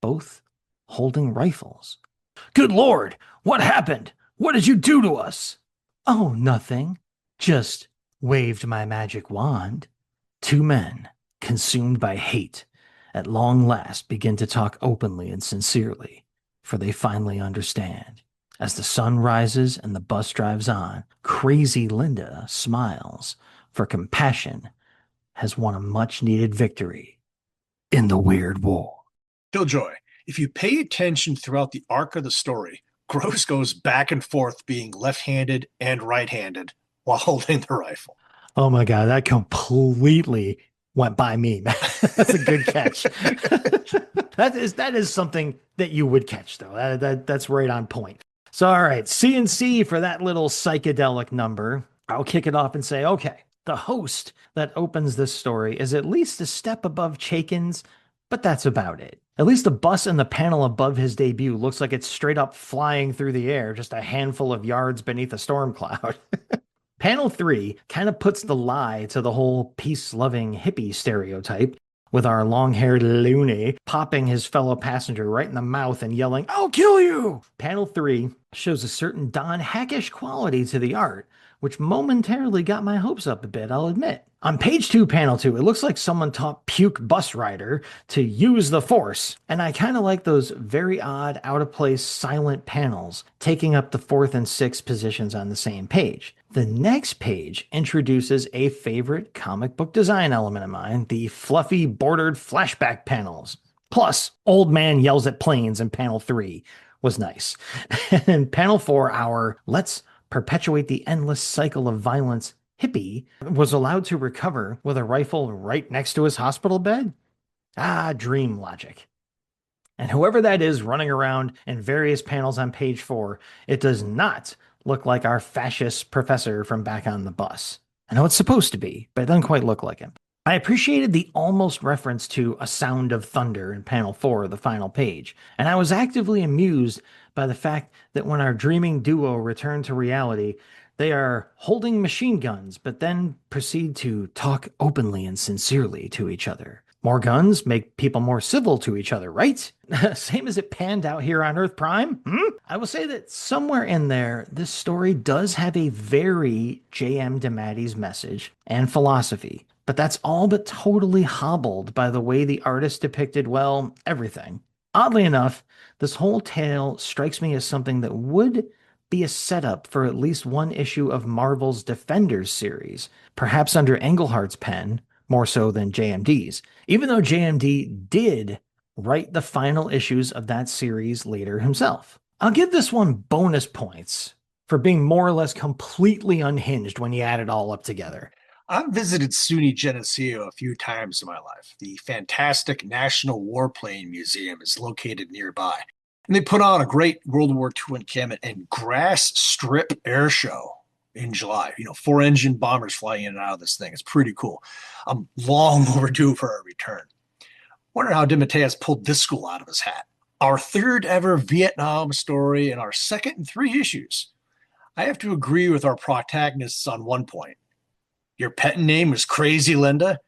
both holding rifles. Good Lord, what happened? What did you do to us? Oh, nothing. Just waved my magic wand. Two men, consumed by hate, at long last begin to talk openly and sincerely, for they finally understand. As the sun rises and the bus drives on, crazy Linda smiles, for compassion has won a much-needed victory in the Weird War. Killjoy, if you pay attention throughout the arc of the story, Gross goes back and forth being left-handed and right-handed while holding the rifle. Oh my God, that completely went by me. That's a good catch. That is something that you would catch, though. That's right on point. So, all right, C&C for that little psychedelic number. I'll kick it off and say, okay, the host that opens this story is at least a step above Chaikin's, but that's about it. At least the bus in the panel above his debut looks like it's straight up flying through the air, just a handful of yards beneath a storm cloud. Panel 3 kind of puts the lie to the whole peace-loving hippie stereotype, with our long-haired loony popping his fellow passenger right in the mouth and yelling, "I'll kill you!" Panel 3 shows a certain Don Hackish quality to the art, which momentarily got my hopes up a bit, I'll admit. On page 2, panel 2, it looks like someone taught Puke Bus Rider to use the Force, and I kind of like those very odd, out-of-place, silent panels taking up the 4th and 6th positions on the same page. The next page introduces a favorite comic book design element of mine, the fluffy bordered flashback panels. Plus, Old Man Yells at Planes in panel 3 was nice. And panel 4, our Let's Perpetuate the Endless Cycle of Violence hippie was allowed to recover with a rifle right next to his hospital bed? Ah, dream logic. And whoever that is running around in various panels on page 4, it does not look like our fascist professor from back on the bus. I know it's supposed to be, but it doesn't quite look like him. I appreciated the almost reference to a sound of thunder in panel 4, the final page, and I was actively amused by the fact that when our dreaming duo return to reality, they are holding machine guns, but then proceed to talk openly and sincerely to each other. More guns make people more civil to each other, right? Same as it panned out here on Earth Prime. I will say that somewhere in there, this story does have a very J.M. DeMatteis message and philosophy, but that's all but totally hobbled by the way the artist depicted, well, everything. Oddly enough, this whole tale strikes me as something that would be a setup for at least one issue of Marvel's Defenders series, perhaps under Englehart's pen, more so than JMD's, even though JMD did write the final issues of that series later himself. I'll give this one bonus points for being more or less completely unhinged when you add it all up together. I've visited SUNY Geneseo a few times in my life. The fantastic National Warplane Museum is located nearby. And they put on a great World War II encampment and grass strip air show in July. 4-engine bombers flying in and out of this thing. It's pretty cool. I'm long overdue for a return. Wonder how DeMatteis pulled this school out of his hat. Our third ever Vietnam story and our second in 3 issues. I have to agree with our protagonists on one point. Your pet name was Crazy Linda?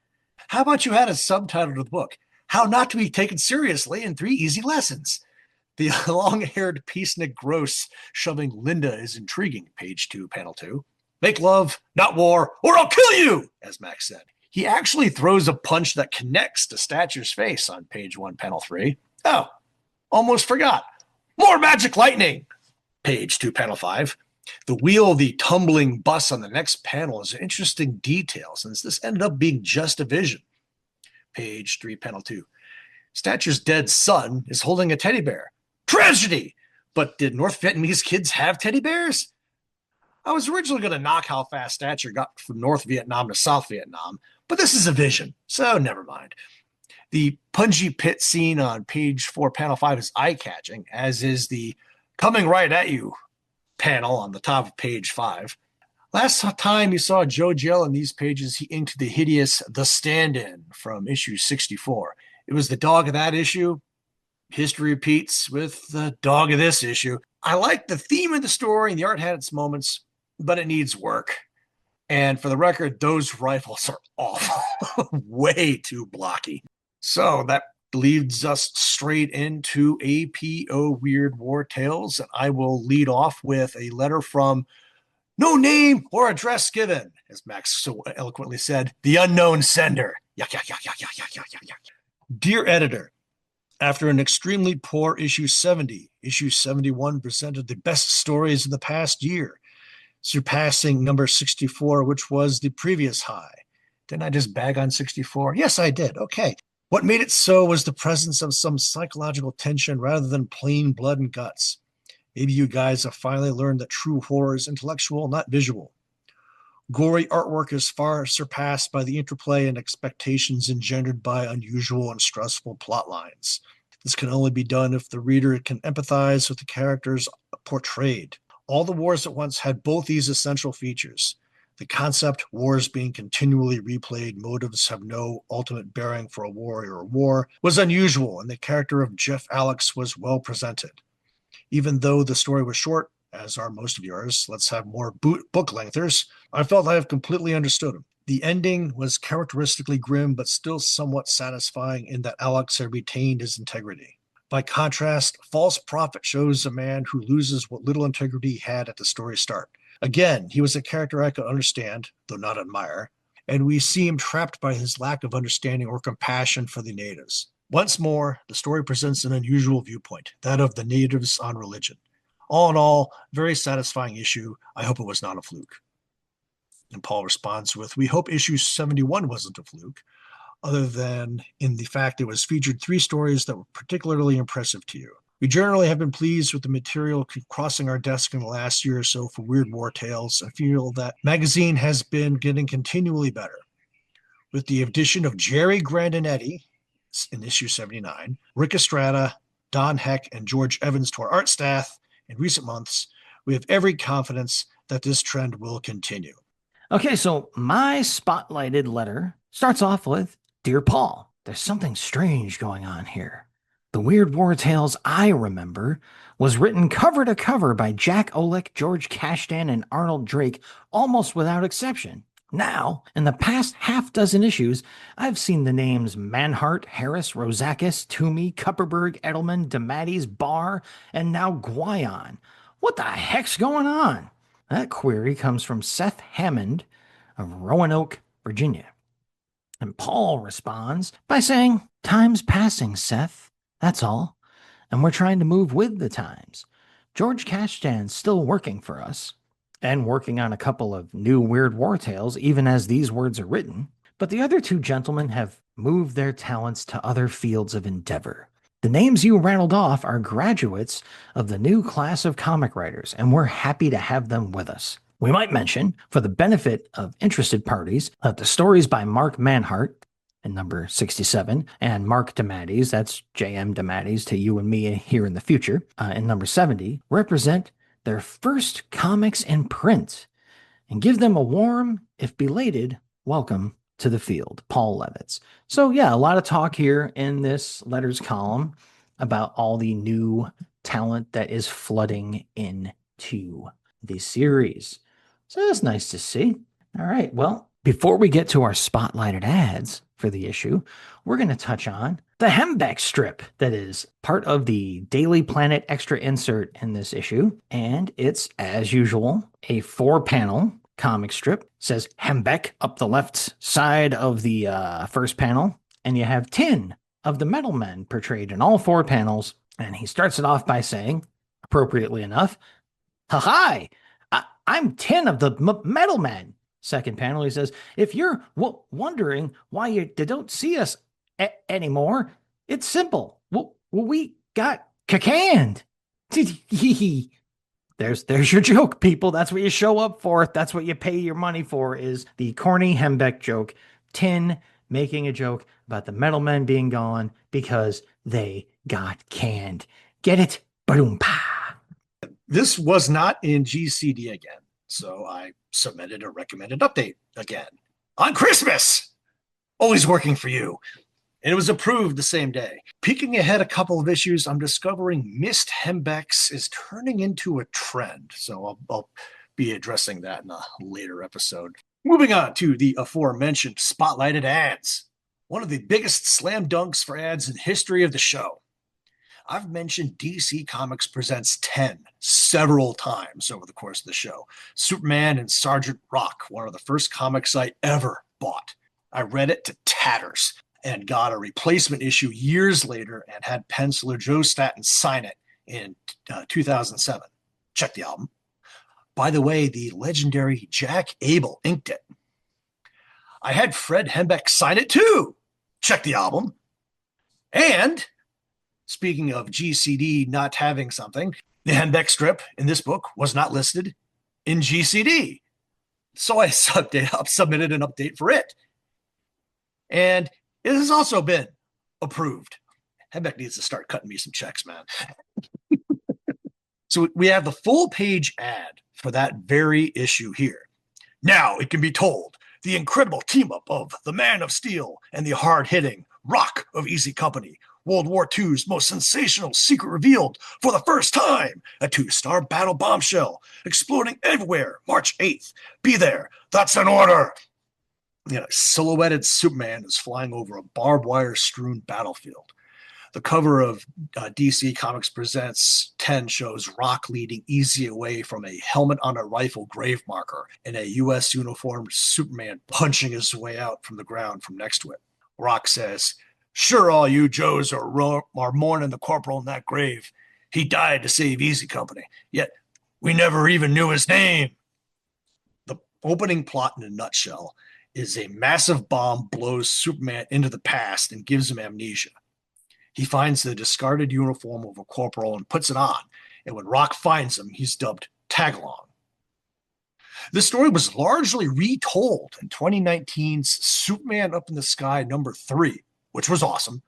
How about you had a subtitle to the book? How Not to Be Taken Seriously in 3 Easy Lessons. The long-haired peacenik gross shoving Linda is intriguing. Page 2, panel 2. Make love, not war, or I'll kill you, as Max said. He actually throws a punch that connects to Stature's face on page 1, panel 3. Oh, almost forgot. More magic lightning. Page 2, panel 5. The wheel of the tumbling bus on the next panel is an interesting detail, since this ended up being just a vision. Page 3, panel 2. Stature's dead son is holding a teddy bear. Tragedy! But did North Vietnamese kids have teddy bears? I was originally going to knock how fast Stature got from North Vietnam to South Vietnam, but this is a vision, so never mind. The punji pit scene on page 4, panel 5 is eye-catching, as is the coming right at you panel on the top of page 5. Last time you saw Joe Gell in these pages, he inked the hideous The Stand-In from issue 64. It was the dog of that issue. History repeats with the dog of this issue. I like the theme of the story, and the art had its moments, but it needs work. And for the record, those rifles are awful. Way too blocky. So that leads us straight into APO Weird War Tales. And I will lead off with a letter from no name or address given, as Max so eloquently said, the unknown sender. Yuck, yuck, yuck, yuck, yuck, yuck, yuck, yuck, yuck. Dear editor, after an extremely poor issue 70, issue 71 presented the best stories of the past year, surpassing number 64, which was the previous high. Didn't I just bag on 64? Yes, I did. Okay. What made it so was the presence of some psychological tension rather than plain blood and guts. Maybe you guys have finally learned that true horror is intellectual, not visual. Gory artwork is far surpassed by the interplay and expectations engendered by unusual and stressful plot lines. This can only be done if the reader can empathize with the characters portrayed. All the wars at once had both these essential features. The concept, wars being continually replayed, motives have no ultimate bearing for a warrior or war, was unusual, and the character of Jeff Alex was well presented. Even though the story was short, as are most of yours, let's have more book lengthers, I felt I have completely understood him. The ending was characteristically grim, but still somewhat satisfying in that Alex had retained his integrity. By contrast, False Prophet shows a man who loses what little integrity he had at the story's start. Again, he was a character I could understand, though not admire, and we see him trapped by his lack of understanding or compassion for the natives. Once more, the story presents an unusual viewpoint, that of the natives on religion. All in all, very satisfying issue. I hope it was not a fluke. And Paul responds with, we hope issue 71 wasn't a fluke, other than in the fact it was featured 3 stories that were particularly impressive to you. We generally have been pleased with the material crossing our desk in the last year or so for Weird War Tales and feel that magazine has been getting continually better. With the addition of Jerry Grandinetti in issue 79, Rick Estrada, Don Heck, and George Evans to our art staff in recent months, we have every confidence that this trend will continue. Okay, so my spotlighted letter starts off with, Dear Paul, there's something strange going on here. The Weird War Tales I remember was written cover to cover by Jack Olick, George Kashdan, and Arnold Drake almost without exception. Now, in the past half dozen issues, I've seen the names Manhart, Harris, Rozakis, Toomey, Kupperberg, Edelman, DeMatteis, Barr, and now Guion. What the heck's going on? That query comes from Seth Hammond of Roanoke, Virginia. And Paul responds by saying, Time's passing, Seth. That's all. And we're trying to move with the times. George Kashdan's still working for us and working on a couple of new Weird War Tales, even as these words are written. But the other 2 gentlemen have moved their talents to other fields of endeavor. The names you rattled off are graduates of the new class of comic writers, and we're happy to have them with us. We might mention, for the benefit of interested parties, that the stories by Mark Manhart in number 67, and Mark DeMatteis, that's J.M. DeMatteis to you and me here in the future, in number 70, represent their first comics in print. and give them a warm, if belated, welcome to the field. Paul Levitz. So, yeah, a lot of talk here in this letters column about all the new talent that is flooding into the series. So that's nice to see. All right. Well, before we get to our spotlighted ads for the issue, we're going to touch on the Hembeck strip that is part of the Daily Planet extra insert in this issue. And it's, as usual, a 4-panel comic strip. It says Hembeck up the left side of the first panel. And you have Tin of the Metal Men portrayed in all 4 panels. And he starts it off by saying, appropriately enough, "Hi, I'm Tin of the Metal Men." Second panel, he says, "If you're wondering why you don't see us anymore, it's simple. We got canned." There's your joke, people. That's what you show up for. That's what you pay your money for, is the corny Hembeck joke. Tin making a joke about the Metal Men being gone because they got canned. Get it? Ba-doom-pa. This was not in GCD again, so I submitted a recommended update again on Christmas. Always working for you. And it was approved the same day. Peeking ahead a couple of issues, I'm discovering missed Hembecks is turning into a trend. So I'll be addressing that in a later episode. Moving on to the aforementioned spotlighted ads. One of the biggest slam dunks for ads in history of the show. I've mentioned DC Comics Presents 10 several times over the course of the show. Superman and Sergeant Rock, one of the first comics I ever bought. I read it to tatters and got a replacement issue years later and had penciler Joe Staton sign it in 2007. Check the album. By the way, the legendary Jack Abel inked it. I had Fred Hembeck sign it too. Check the album. And speaking of GCD not having something, the Hembeck strip in this book was not listed in GCD. So I submitted an update for it. And it has also been approved. Hembeck needs to start cutting me some checks, man. So we have the full page ad for that very issue here. Now it can be told, the incredible team up of the Man of Steel and the hard-hitting Rock of Easy Company. World War II's most sensational secret revealed for the first time. A 2-star battle bombshell exploding everywhere. March 8th. Be there. That's an order. Silhouetted Superman is flying over a barbed wire strewn battlefield. The cover of DC Comics Presents 10 shows Rock leading Easy away from a helmet on a rifle grave marker and a U.S. uniformed Superman punching his way out from the ground from next to it. Rock says, "Sure, all you Joes are mourning the corporal in that grave. He died to save Easy Company, yet we never even knew his name." The opening plot in a nutshell is a massive bomb blows Superman into the past and gives him amnesia. He finds the discarded uniform of a corporal and puts it on, and when Rock finds him, he's dubbed Tagalong. This story was largely retold in 2019's Superman Up in the Sky #3, which was awesome.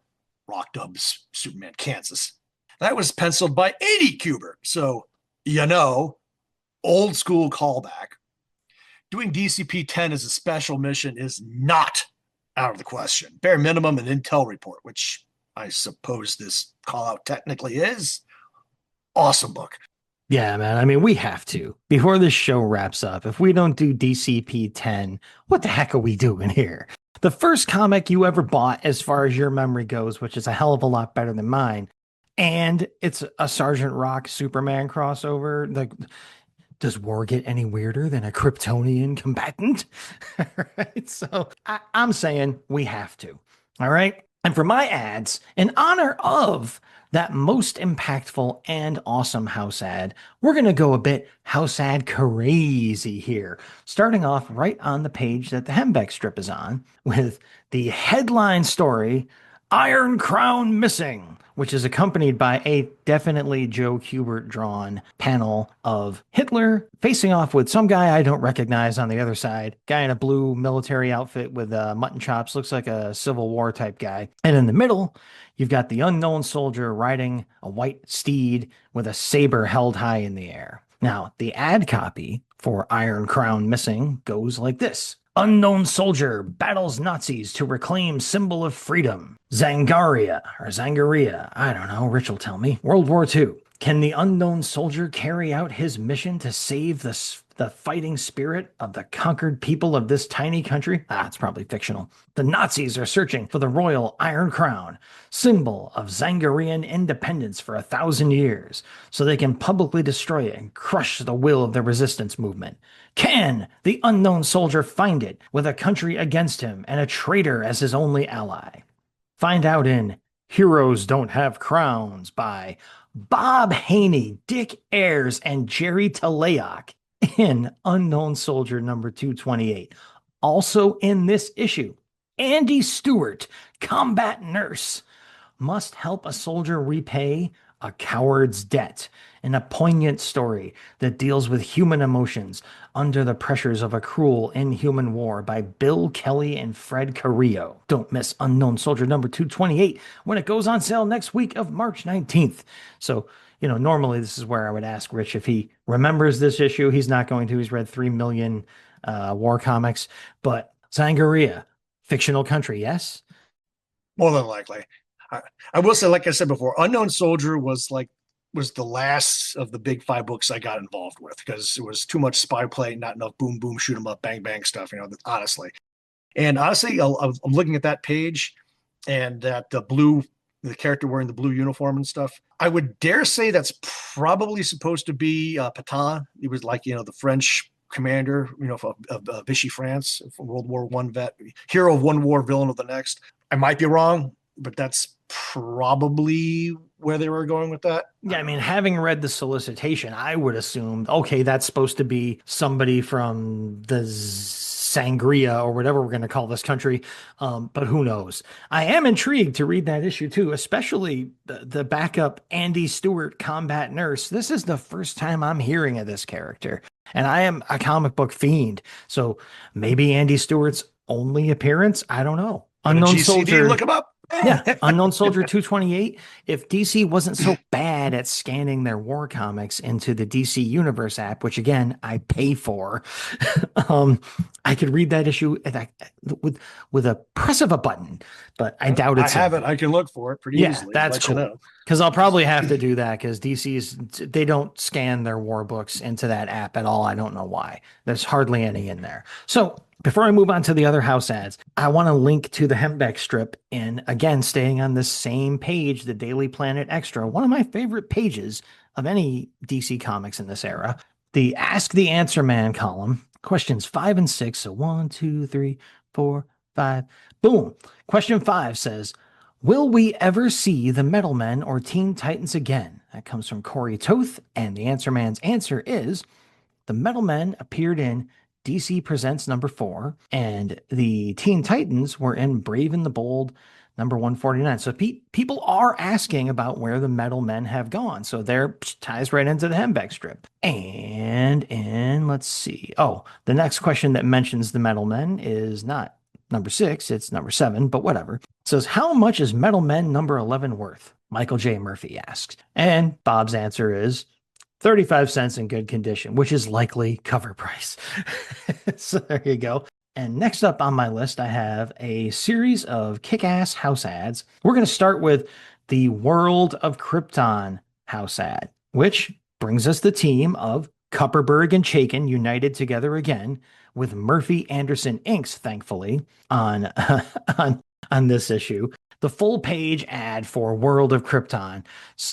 Rock dubs Superman Kansas. That was penciled by 80 Kubert, so, old school callback. Doing DCP-10 as a special mission is not out of the question. Bare minimum, an intel report, which I suppose this call-out technically is. Awesome book. Yeah, man. I mean, we have to. Before this show wraps up, if we don't do DCP-10, what the heck are we doing here? The first comic you ever bought, as far as your memory goes, which is a hell of a lot better than mine, and it's a Sergeant Rock Superman crossover. Like, does war get any weirder than a Kryptonian combatant? All right, so I'm saying we have to. All right. And for my ads, in honor of that most impactful and awesome house ad, we're going to go a bit house ad crazy here, starting off right on the page that the Hembeck strip is on with the headline story, Iron Crown Missing, which is accompanied by a definitely Joe Kubert drawn panel of Hitler facing off with some guy I don't recognize on the other side, guy in a blue military outfit with mutton chops, looks like a Civil War type guy. And in the middle, you've got the unknown soldier riding a white steed with a saber held high in the air. Now, the ad copy for Iron Crown Missing goes like this. Unknown soldier battles Nazis to reclaim symbol of freedom. Zangaria, I don't know, Rich will tell me. World War II. Can the unknown soldier carry out his mission to save the fighting spirit of the conquered people of this tiny country? It's probably fictional. The Nazis are searching for the Royal Iron Crown, symbol of Zangarian independence for 1,000 years, so they can publicly destroy it and crush the will of the resistance movement. Can the unknown soldier find it with a country against him and a traitor as his only ally? Find out in Heroes Don't Have Crowns by Bob Haney, Dick Ayers, and Jerry Talayoc in Unknown Soldier number 228. Also in this issue, Andy Stewart, combat nurse, must help a soldier repay a coward's debt in a poignant story that deals with human emotions under the pressures of a cruel, inhuman war by Bill Kelly and Fred Carrillo. Don't miss Unknown Soldier number 228 when it goes on sale next week of March 19th. So, normally this is where I would ask Rich if he remembers this issue. He's not going to. He's read 3 million war comics. But Zangaria, fictional country, yes? More than likely. I will say, like I said before, Unknown Soldier was the last of the big 5 books I got involved with because it was too much spy play, not enough boom, boom, shoot 'em up, bang, bang stuff, honestly. And honestly, I'm looking at that page and that the character wearing the blue uniform and stuff. I would dare say that's probably supposed to be Pétain. He was like, the French commander, of Vichy France, World War I vet, hero of one war, villain of the next. I might be wrong, but that's probably where they were going with that. Yeah, I mean, having read the solicitation, I would assume, okay, that's supposed to be somebody from the Sangria or whatever we're going to call this country, but who knows? I am intrigued to read that issue too, especially the backup Andy Stewart combat nurse. This is the first time I'm hearing of this character, and I am a comic book fiend, so maybe Andy Stewart's only appearance, I don't know. Unknown Soldier, look him up. Yeah, Unknown Soldier 228. If DC wasn't so bad at scanning their war comics into the DC Universe app, which again I pay for, I could read that issue with a press of a button. But I doubt it's. I have it. I can look for it pretty easily. That's cool. Because I'll probably have to do that because they don't scan their war books into that app at all. I don't know why. There's hardly any in there. So before I move on to the other house ads, I want to link to the Hembeck strip in, again, staying on the same page, the Daily Planet Extra, one of my favorite pages of any DC comics in this era, the Ask the Answer Man column, questions 5 and 6. So 1, 2, 3, 4, 5. Boom. Question 5 says, will we ever see the Metal Men or Teen Titans again? That comes from Corey Toth, and the Answer Man's answer is, the Metal Men appeared in DC Presents number 4, and the Teen Titans were in Brave and the Bold number 149. So people are asking about where the Metal Men have gone. So there ties right into the Hembeck strip. And let's see. Oh, the next question that mentions the Metal Men is not number 6, it's number 7, but whatever. It says, how much is Metal Men number 11 worth? Michael J. Murphy asks. And Bob's answer is 35 cents in good condition, which is likely cover price. So there you go. And next up on my list, I have a series of kick-ass house ads. We're going to start with the World of Krypton house ad, which brings us the team of Kupperberg and Chaykin united together again with Murphy Anderson Inks, thankfully, on this issue. The full page ad for World of Krypton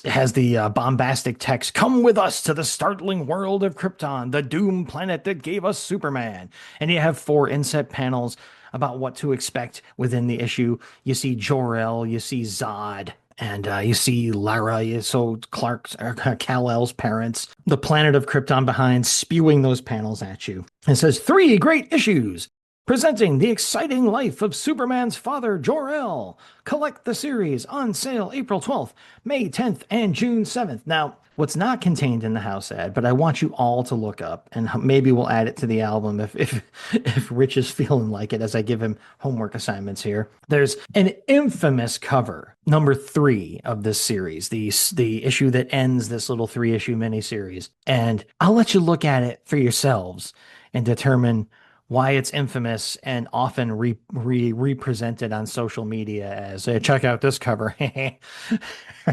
has the bombastic text, come with us to the startling world of Krypton, the doom planet that gave us Superman. And you have 4 inset panels about what to expect within the issue. You see Jor-El, you see Zod, and you see Lara, so Clark, Kal-El's parents, the planet of Krypton behind, spewing those panels at you. It says 3 great issues. Presenting The Exciting Life of Superman's Father, Jor-El. Collect the series on sale April 12th, May 10th, and June 7th. Now, what's not contained in the house ad, but I want you all to look up, and maybe we'll add it to the album if Rich is feeling like it as I give him homework assignments here. There's an infamous cover, number 3 of this series, the issue that ends this little 3-issue miniseries. And I'll let you look at it for yourselves and determine why it's infamous and often represented on social media as hey, check out this cover.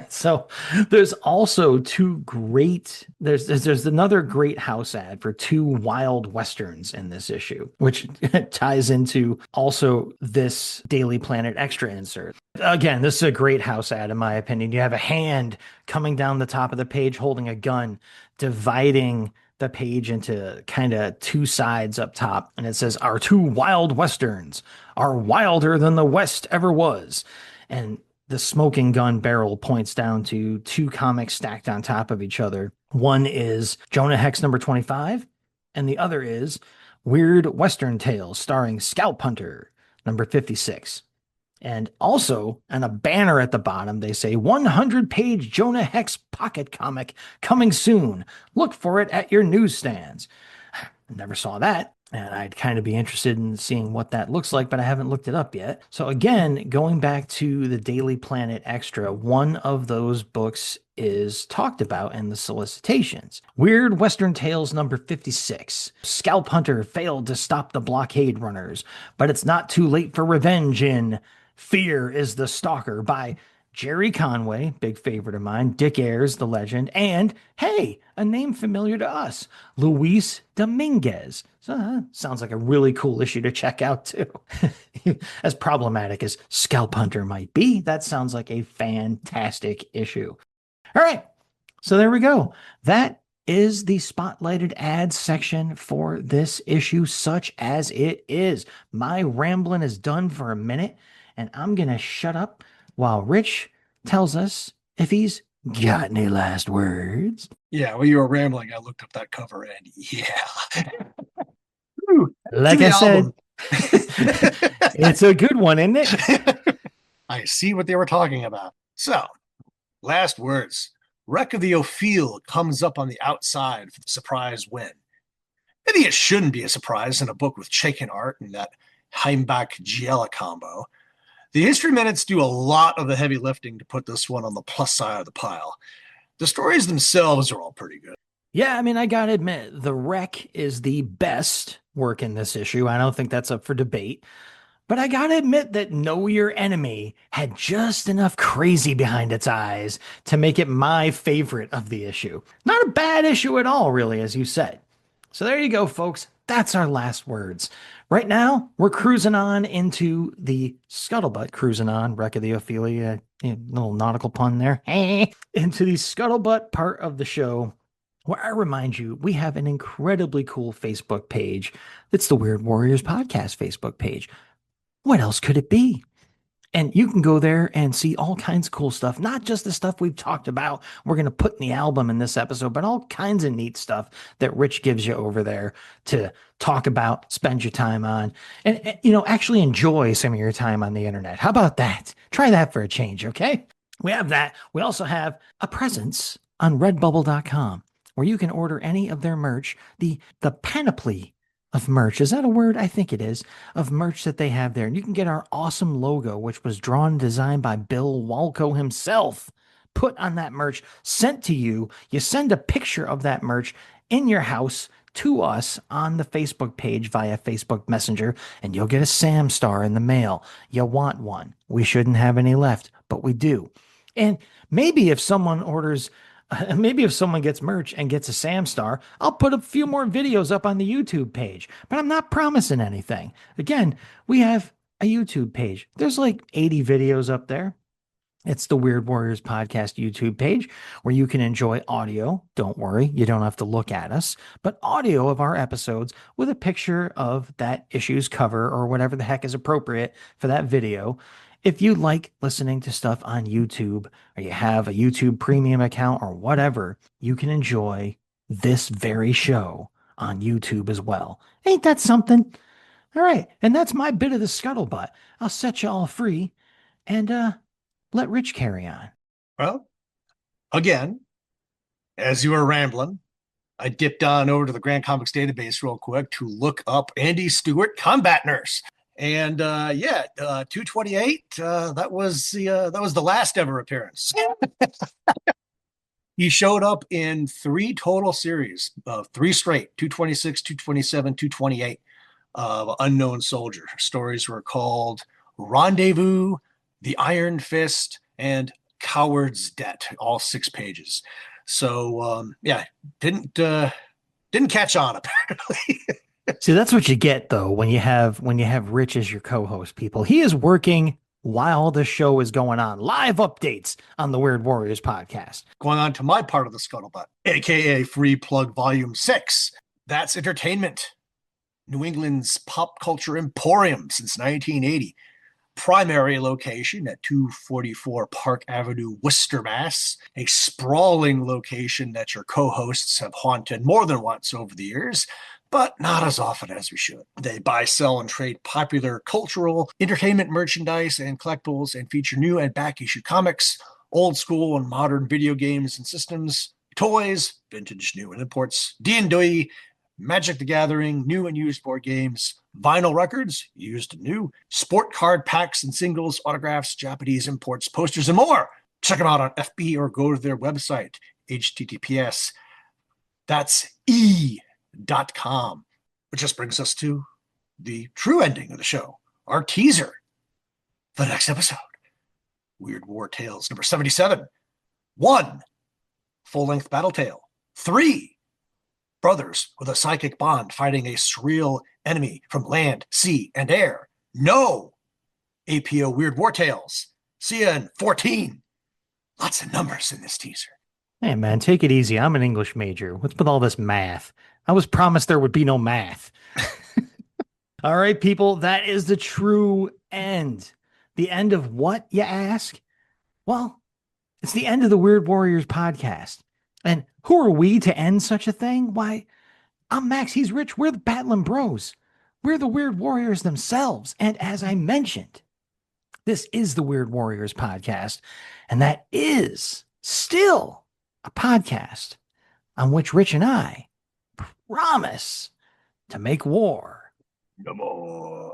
So there's also there's another great house ad for 2 wild westerns in this issue, which ties into also this Daily Planet Extra insert. Again, this is a great house ad in my opinion. You have a hand coming down the top of the page holding a gun, dividing the page into kind of 2 sides up top, and it says our 2 wild westerns are wilder than the West ever was. And the smoking gun barrel points down to 2 comics stacked on top of each other. One is Jonah Hex number 25, and the other is Weird Western Tales starring Scalp Hunter number 56. And also, on a banner at the bottom, they say 100-page Jonah Hex pocket comic coming soon. Look for it at your newsstands. Never saw that. And I'd kind of be interested in seeing what that looks like, but I haven't looked it up yet. So again, going back to the Daily Planet Extra, one of those books is talked about in the solicitations. Weird Western Tales number 56. Scalp Hunter failed to stop the blockade runners, but it's not too late for revenge in Fear is the Stalker by Jerry Conway, big favorite of mine, Dick Ayers, the legend, and, hey, a name familiar to us, Luis Dominguez. So, sounds like a really cool issue to check out, too. As problematic as Scalp Hunter might be, that sounds like a fantastic issue. All right, so there we go. That is the spotlighted ads section for this issue, such as it is. My rambling is done for a minute, and I'm going to shut up while Rich tells us if he's got any last words. Yeah, while you were rambling, I looked up that cover and yeah. Like I said, it's a good one, isn't it? I see what they were talking about. So, last words. Wreck of the Ophiel comes up on the outside for the surprise win. Maybe it shouldn't be a surprise in a book with Chaikin art and that Heimbach-Giella combo. The History Minutes do a lot of the heavy lifting to put this one on the plus side of the pile. The stories themselves are all pretty good. Yeah, I mean, I gotta admit, the Wreck is the best work in this issue. I don't think that's up for debate. But I gotta admit that Know Your Enemy had just enough crazy behind its eyes to make it my favorite of the issue. Not a bad issue at all, really, as you said. So there you go, folks. That's our last words. Right now, we're cruising on into the Scuttlebutt, cruising on, Wreck of the Ophelia, little nautical pun there, into the Scuttlebutt part of the show, where I remind you, we have an incredibly cool Facebook page. It's the Weird Warriors Podcast Facebook page. What else could it be? And you can go there and see all kinds of cool stuff, not just the stuff we've talked about. We're going to put in the album in this episode, but all kinds of neat stuff that Rich gives you over there to talk about, spend your time on, and actually enjoy some of your time on the internet. How about that? Try that for a change, okay? We have that. We also have a presence on redbubble.com where you can order any of their merch, the panoply of merch. Is that a word? I think it is. Of merch that they have there. And you can get our awesome logo, which was drawn and designed by Bill Walco himself, put on that merch, sent to you. You send a picture of that merch in your house to us on the Facebook page via Facebook Messenger, and you'll get a Sam Star in the mail. You want one. We shouldn't have any left, but we do. And maybe if someone gets merch and gets a Sam Star, I'll put a few more videos up on the YouTube page, but I'm not promising anything. Again, we have a YouTube page. There's like 80 videos up there. It's the Weird Warriors Podcast YouTube page where you can enjoy audio. Don't worry, you don't have to look at us, but audio of our episodes with a picture of that issue's cover or whatever the heck is appropriate for that video. If you like listening to stuff on YouTube or you have a YouTube premium account or whatever, you can enjoy this very show on YouTube as well. Ain't that something? All right. And that's my bit of the scuttlebutt. I'll set you all free and let Rich carry on. Well, again, as you were rambling, I dipped on over to the Grand Comics database real quick to look up Andy Stewart, Combat Nurse. And 228, that was the last ever appearance. He showed up in 3 total series, 3 straight, 226, 227, 228 of Unknown Soldier. Stories were called Rendezvous, The Iron Fist, and Coward's Debt, all 6 pages. So didn't catch on apparently. See, that's what you get though when you have Rich as your co-host, people. He is working while the show is going on. Live updates on the Weird Warriors podcast. Going on to my part of the scuttlebutt, aka Free Plug Volume 6. That's entertainment. New England's pop culture emporium since 1980. Primary location at 244 Park Avenue, Worcester, Mass. A sprawling location that your co-hosts have haunted more than once over the years, but not as often as we should. They buy, sell, and trade popular cultural, entertainment merchandise and collectibles and feature new and back-issue comics, old school and modern video games and systems, toys, vintage, new, and imports, D&D, Magic the Gathering, new and used board games, vinyl records, used and new, sport card packs and singles, autographs, Japanese imports, posters, and more. Check them out on FB or go to their website, https. That's e.com. Which just brings us to the true ending of the show, our teaser for the next episode. Weird War Tales number 77. 1. Full-length battle tale. 3. Brothers with a psychic bond fighting a surreal enemy from land, sea, and air. No! APO Weird War Tales. See ya in 14. Lots of numbers in this teaser. Hey, man, take it easy. I'm an English major. What's with all this math? I was promised there would be no math. All right, people, that is the true end. The end of what, you ask? Well, it's the end of the Weird Warriors podcast. And who are we to end such a thing? Why, I'm Max, he's Rich. We're the Battling Bros. We're the Weird Warriors themselves. And as I mentioned, this is the Weird Warriors podcast. And that is still a podcast on which Rich and I promise to make war No more.